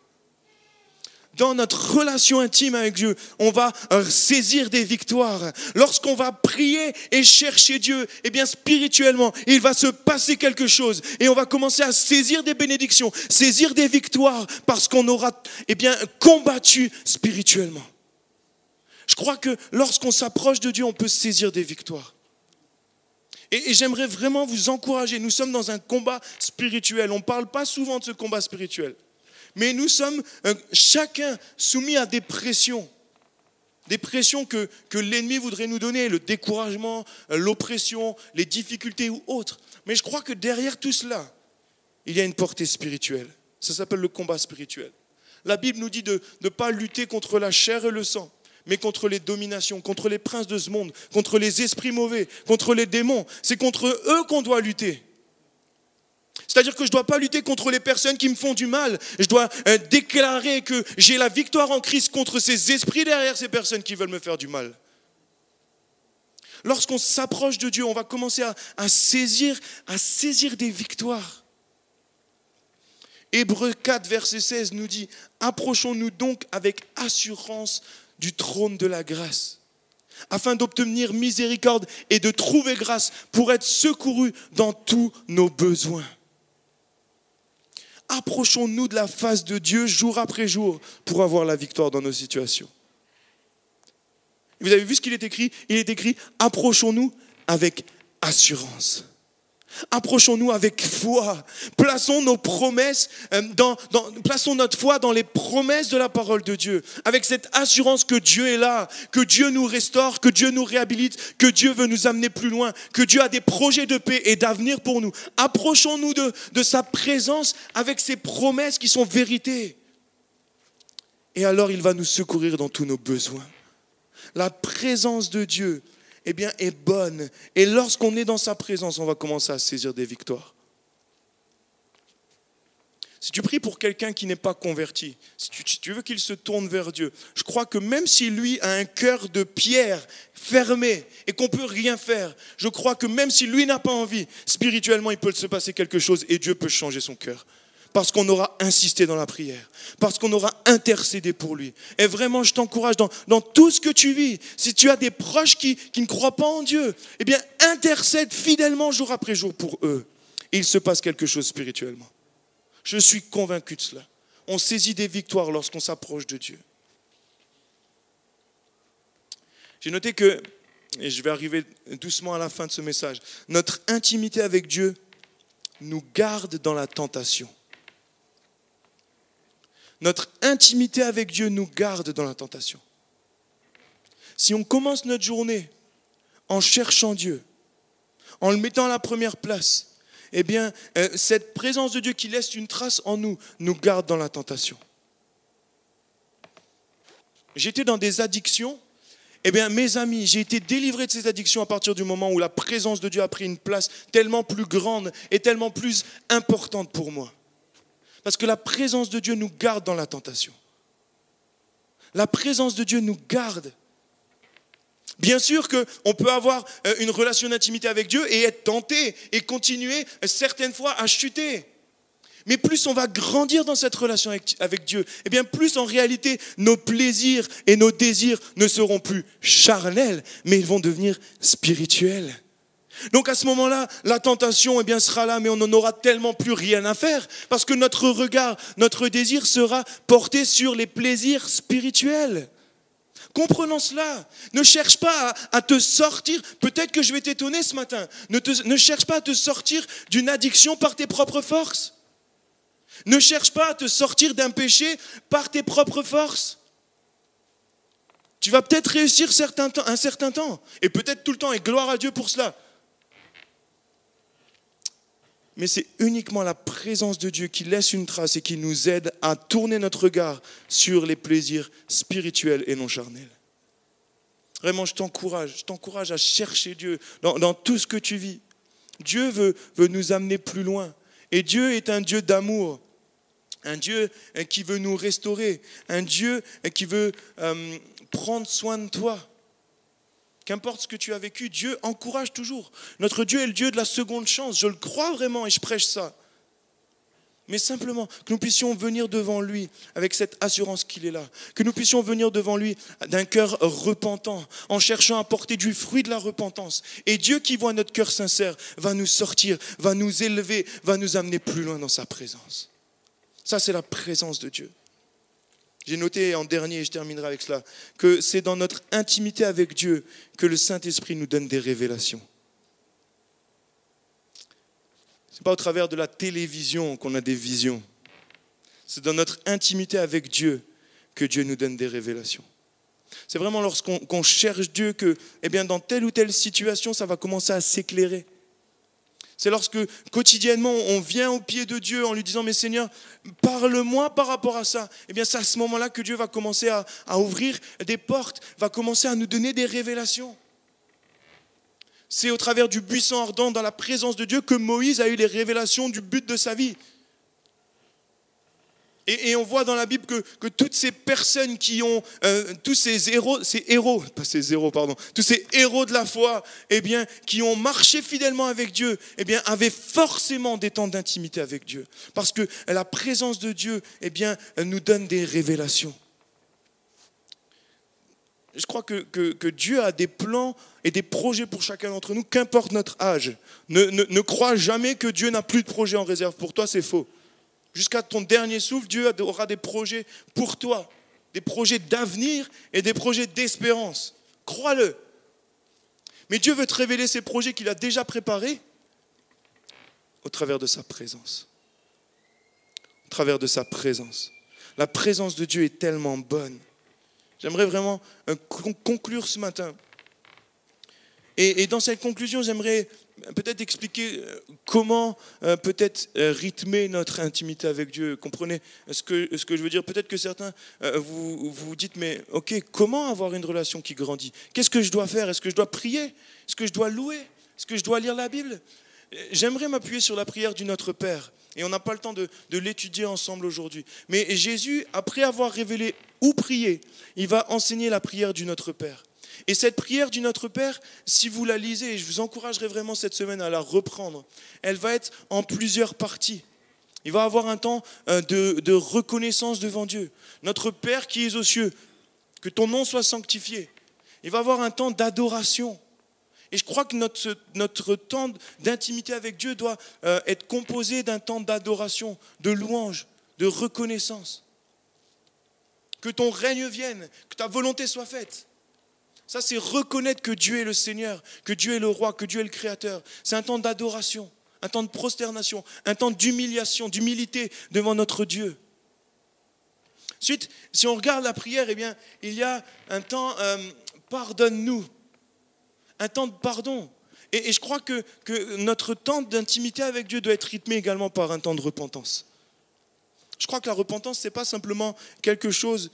Dans notre relation intime avec Dieu, on va saisir des victoires. Lorsqu'on va prier et chercher Dieu, eh bien spirituellement, il va se passer quelque chose et on va commencer à saisir des bénédictions, saisir des victoires parce qu'on aura combattu spirituellement. Je crois que lorsqu'on s'approche de Dieu, on peut saisir des victoires. Et j'aimerais vraiment vous encourager. Nous sommes dans un combat spirituel. On ne parle pas souvent de ce combat spirituel. Mais nous sommes chacun soumis à des pressions que l'ennemi voudrait nous donner, le découragement, l'oppression, les difficultés ou autres. Mais je crois que derrière tout cela, il y a une portée spirituelle. Ça s'appelle le combat spirituel. La Bible nous dit de ne pas lutter contre la chair et le sang, mais contre les dominations, contre les princes de ce monde, contre les esprits mauvais, contre les démons. C'est contre eux qu'on doit lutter. C'est-à-dire que je ne dois pas lutter contre les personnes qui me font du mal. Je dois déclarer que j'ai la victoire en Christ contre ces esprits derrière ces personnes qui veulent me faire du mal. Lorsqu'on s'approche de Dieu, on va commencer à saisir des victoires. Hébreux 4, verset 16 nous dit « Approchons-nous donc avec assurance du trône de la grâce, afin d'obtenir miséricorde et de trouver grâce pour être secourus dans tous nos besoins. » Approchons-nous de la face de Dieu jour après jour pour avoir la victoire dans nos situations. Vous avez vu ce qu'il est écrit ? Il est écrit « Approchons-nous avec assurance ». Approchons-nous avec foi. Plaçons nos promesses, plaçons notre foi dans les promesses de la parole de Dieu. Avec cette assurance que Dieu est là, que Dieu nous restaure, que Dieu nous réhabilite, que Dieu veut nous amener plus loin, que Dieu a des projets de paix et d'avenir pour nous. Approchons-nous de sa présence avec ses promesses qui sont vérités. Et alors il va nous secourir dans tous nos besoins. La présence de Dieu est bonne. Et lorsqu'on est dans sa présence, on va commencer à saisir des victoires. Si tu pries pour quelqu'un qui n'est pas converti, si tu veux qu'il se tourne vers Dieu, je crois que même si lui a un cœur de pierre fermé et qu'on ne peut rien faire, je crois que même si lui n'a pas envie, spirituellement, il peut se passer quelque chose et Dieu peut changer son cœur. Parce qu'on aura insisté dans la prière, parce qu'on aura intercédé pour lui. Et vraiment, je t'encourage dans tout ce que tu vis. Si tu as des proches qui ne croient pas en Dieu, eh bien, intercède fidèlement jour après jour pour eux. Et il se passe quelque chose spirituellement. Je suis convaincu de cela. On saisit des victoires lorsqu'on s'approche de Dieu. J'ai noté que et je vais arriver doucement à la fin de ce message, notre intimité avec Dieu nous garde dans la tentation. Notre intimité avec Dieu nous garde dans la tentation. Si on commence notre journée en cherchant Dieu, en le mettant à la première place, eh bien, cette présence de Dieu qui laisse une trace en nous, nous garde dans la tentation. J'étais dans des addictions, eh bien, mes amis, j'ai été délivré de ces addictions à partir du moment où la présence de Dieu a pris une place tellement plus grande et tellement plus importante pour moi. Parce que la présence de Dieu nous garde dans la tentation. La présence de Dieu nous garde. Bien sûr qu'on peut avoir une relation d'intimité avec Dieu et être tenté et continuer certaines fois à chuter. Mais plus on va grandir dans cette relation avec Dieu, eh bien plus en réalité nos plaisirs et nos désirs ne seront plus charnels, mais ils vont devenir spirituels. Donc à ce moment-là, la tentation eh bien, sera là, mais on n'en aura tellement plus rien à faire, parce que notre regard, notre désir sera porté sur les plaisirs spirituels. Comprenons cela. Ne cherche pas à te sortir, peut-être que je vais t'étonner ce matin, ne cherche pas à te sortir d'une addiction par tes propres forces. Ne cherche pas à te sortir d'un péché par tes propres forces. Tu vas peut-être réussir un certain temps, et peut-être tout le temps, et gloire à Dieu pour cela. Mais c'est uniquement la présence de Dieu qui laisse une trace et qui nous aide à tourner notre regard sur les plaisirs spirituels et non charnels. Vraiment, je t'encourage à chercher Dieu dans tout ce que tu vis. Dieu veut nous amener plus loin. Et Dieu est un Dieu d'amour, un Dieu qui veut nous restaurer, un Dieu qui veut prendre soin de toi. Qu'importe ce que tu as vécu, Dieu encourage toujours. Notre Dieu est le Dieu de la seconde chance. Je le crois vraiment et je prêche ça. Mais simplement que nous puissions venir devant lui avec cette assurance qu'il est là. Que nous puissions venir devant lui d'un cœur repentant, en cherchant à porter du fruit de la repentance. Et Dieu qui voit notre cœur sincère va nous sortir, va nous élever, va nous amener plus loin dans sa présence. Ça, c'est la présence de Dieu. J'ai noté en dernier, et je terminerai avec cela, que c'est dans notre intimité avec Dieu que le Saint-Esprit nous donne des révélations. Ce n'est pas au travers de la télévision qu'on a des visions. C'est dans notre intimité avec Dieu que Dieu nous donne des révélations. C'est vraiment lorsqu'on cherche Dieu que, eh bien, dans telle ou telle situation, ça va commencer à s'éclairer. C'est lorsque quotidiennement on vient au pied de Dieu en lui disant « Mais Seigneur, parle-moi par rapport à ça ». Eh bien c'est à ce moment-là que Dieu va commencer à ouvrir des portes, va commencer à nous donner des révélations. C'est au travers du buisson ardent dans la présence de Dieu que Moïse a eu les révélations du but de sa vie. Et on voit dans la Bible que toutes ces personnes qui ont, tous ces héros de la foi, eh bien, qui ont marché fidèlement avec Dieu, eh bien, avaient forcément des temps d'intimité avec Dieu. Parce que la présence de Dieu, eh bien, nous donne des révélations. Je crois que Dieu a des plans et des projets pour chacun d'entre nous, qu'importe notre âge. Ne crois jamais que Dieu n'a plus de projets en réserve pour toi, c'est faux. Jusqu'à ton dernier souffle, Dieu aura des projets pour toi, des projets d'avenir et des projets d'espérance. Crois-le. Mais Dieu veut te révéler ces projets qu'il a déjà préparés au travers de sa présence. Au travers de sa présence. La présence de Dieu est tellement bonne. J'aimerais vraiment conclure ce matin. Et dans cette conclusion, j'aimerais peut-être expliquer comment peut-être rythmer notre intimité avec Dieu. Comprenez ce que je veux dire? Peut-être que certains vous dites, mais ok, comment avoir une relation qui grandit? Qu'est-ce que je dois faire? Est-ce que je dois prier? Est-ce que je dois louer? Est-ce que je dois lire la Bible? J'aimerais m'appuyer sur la prière du Notre Père. Et on n'a pas le temps de l'étudier ensemble aujourd'hui. Mais Jésus, après avoir révélé où prier, il va enseigner la prière du Notre Père. Et cette prière du Notre Père, si vous la lisez, et je vous encouragerai vraiment cette semaine à la reprendre, elle va être en plusieurs parties. Il va y avoir un temps de reconnaissance devant Dieu. Notre Père qui es aux cieux, que ton nom soit sanctifié. Il va y avoir un temps d'adoration. Et je crois que notre temps d'intimité avec Dieu doit être composé d'un temps d'adoration, de louange, de reconnaissance. Que ton règne vienne, que ta volonté soit faite. Ça, c'est reconnaître que Dieu est le Seigneur, que Dieu est le roi, que Dieu est le Créateur. C'est un temps d'adoration, un temps de prosternation, un temps d'humiliation, d'humilité devant notre Dieu. Ensuite, si on regarde la prière, eh bien, il y a un temps pardonne-nous, un temps de pardon. Et je crois que notre temps d'intimité avec Dieu doit être rythmé également par un temps de repentance. Je crois que la repentance, ce n'est pas simplement quelque chose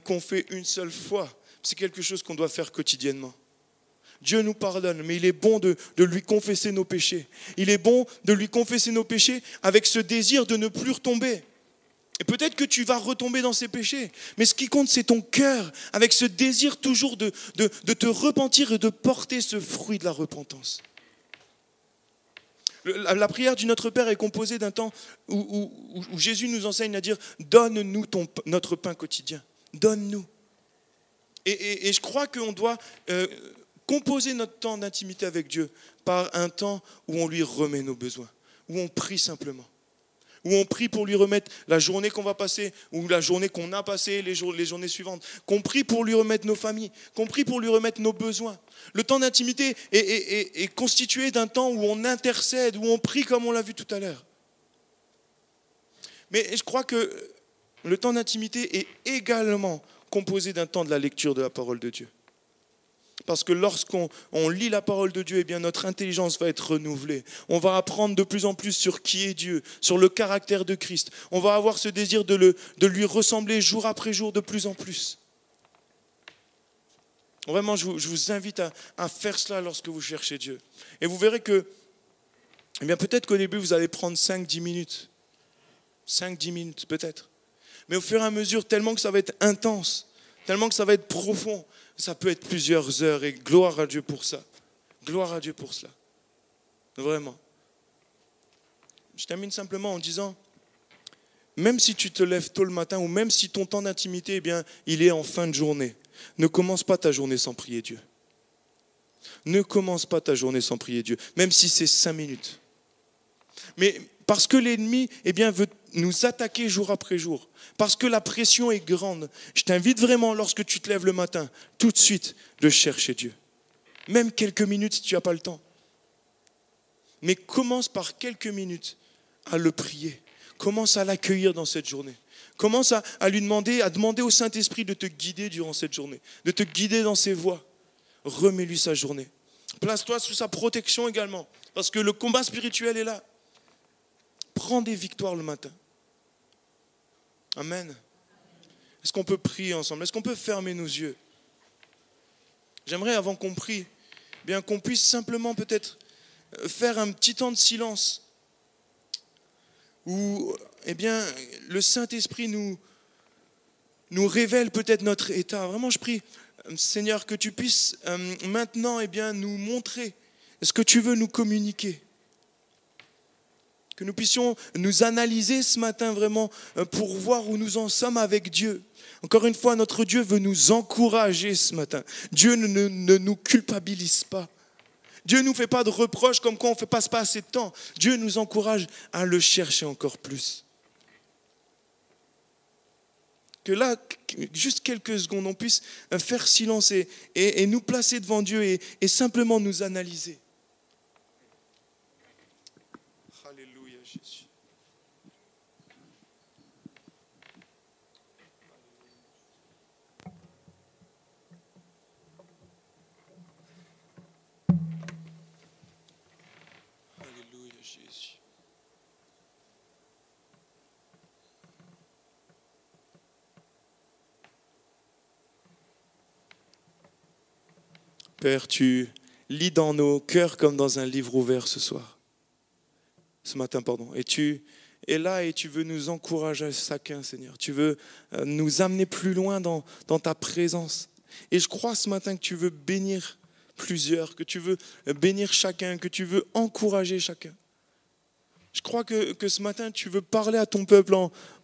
qu'on fait une seule fois. C'est quelque chose qu'on doit faire quotidiennement. Dieu nous pardonne, mais il est bon de lui confesser nos péchés. Il est bon de lui confesser nos péchés avec ce désir de ne plus retomber. Et peut-être que tu vas retomber dans ces péchés, mais ce qui compte, c'est ton cœur, avec ce désir toujours de te repentir et de porter ce fruit de la repentance. La prière du Notre Père est composée d'un temps où Jésus nous enseigne à dire « Donne-nous notre pain quotidien, donne-nous ». Et je crois qu'on doit composer notre temps d'intimité avec Dieu par un temps où on lui remet nos besoins, où on prie simplement, où on prie pour lui remettre la journée qu'on va passer, ou la journée qu'on a passée, les journées suivantes, qu'on prie pour lui remettre nos familles, qu'on prie pour lui remettre nos besoins. Le temps d'intimité est constitué d'un temps où on intercède, où on prie comme on l'a vu tout à l'heure. Mais je crois que le temps d'intimité est également composé d'un temps de la lecture de la parole de Dieu. Parce que lorsqu'on lit la parole de Dieu, eh bien notre intelligence va être renouvelée. On va apprendre de plus en plus sur qui est Dieu, sur le caractère de Christ. On va avoir ce désir de lui ressembler jour après jour de plus en plus. Vraiment, je vous invite à faire cela lorsque vous cherchez Dieu. Et vous verrez que, eh bien peut-être qu'au début, vous allez prendre 5-10 minutes. 5-10 minutes peut-être. Mais au fur et à mesure, tellement que ça va être intense, tellement que ça va être profond, ça peut être plusieurs heures et gloire à Dieu pour ça. Gloire à Dieu pour cela. Vraiment. Je termine simplement en disant, même si tu te lèves tôt le matin ou même si ton temps d'intimité, eh bien, il est en fin de journée, ne commence pas ta journée sans prier Dieu. Ne commence pas ta journée sans prier Dieu, même si c'est 5 minutes. Mais parce que l'ennemi, eh bien, veut nous attaquer jour après jour, parce que la pression est grande, je t'invite vraiment, lorsque tu te lèves le matin, tout de suite, de chercher Dieu. Même quelques minutes si tu n'as pas le temps. Mais commence par quelques minutes à le prier. Commence à l'accueillir dans cette journée. Commence à lui demander, à demander au Saint-Esprit de te guider durant cette journée, de te guider dans ses voies. Remets-lui sa journée. Place-toi sous sa protection également, parce que le combat spirituel est là. Prends des victoires le matin. Amen. Est-ce qu'on peut prier ensemble? Est-ce qu'on peut fermer nos yeux? J'aimerais, avant qu'on prie, bien qu'on puisse simplement peut-être faire un petit temps de silence où, eh bien, le Saint-Esprit nous révèle peut-être notre état. Vraiment, je prie, Seigneur, que tu puisses maintenant, eh bien, nous montrer ce que tu veux nous communiquer. Que nous puissions nous analyser ce matin vraiment pour voir où nous en sommes avec Dieu. Encore une fois, notre Dieu veut nous encourager ce matin. Dieu ne nous culpabilise pas. Dieu ne nous fait pas de reproches comme quoi on ne passe pas assez de temps. Dieu nous encourage à le chercher encore plus. Que là, juste quelques secondes, on puisse faire silence et nous placer devant Dieu et simplement nous analyser. Alléluia, Jésus. Alléluia, Jésus. Père, tu lis dans nos cœurs comme dans un livre ouvert ce matin, et tu es là et tu veux nous encourager chacun, Seigneur. Tu veux nous amener plus loin dans ta présence. Et je crois ce matin que tu veux bénir plusieurs, que tu veux bénir chacun, que tu veux encourager chacun. Je crois que ce matin, tu veux parler à ton peuple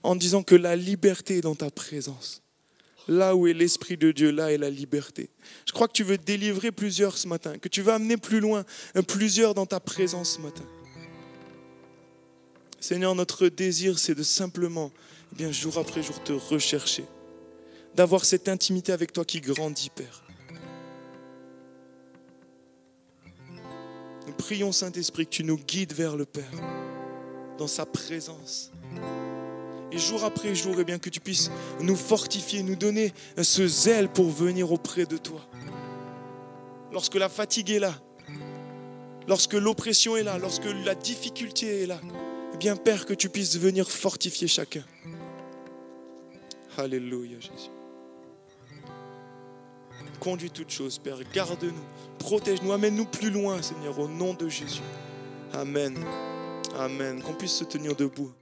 en disant que la liberté est dans ta présence. Là où est l'Esprit de Dieu, là est la liberté. Je crois que tu veux délivrer plusieurs ce matin, que tu veux amener plus loin plusieurs dans ta présence ce matin. Seigneur, notre désir, c'est de simplement, eh bien, jour après jour, te rechercher. D'avoir cette intimité avec toi qui grandit, Père. Nous prions, Saint-Esprit, que tu nous guides vers le Père, dans sa présence. Et jour après jour, eh bien, que tu puisses nous fortifier, nous donner ce zèle pour venir auprès de toi. Lorsque la fatigue est là, lorsque l'oppression est là, lorsque la difficulté est là, eh bien, Père, que tu puisses venir fortifier chacun. Alléluia, Jésus. Conduis toutes choses, Père. Garde-nous, protège-nous, amène-nous plus loin, Seigneur, au nom de Jésus. Amen. Amen. Qu'on puisse se tenir debout.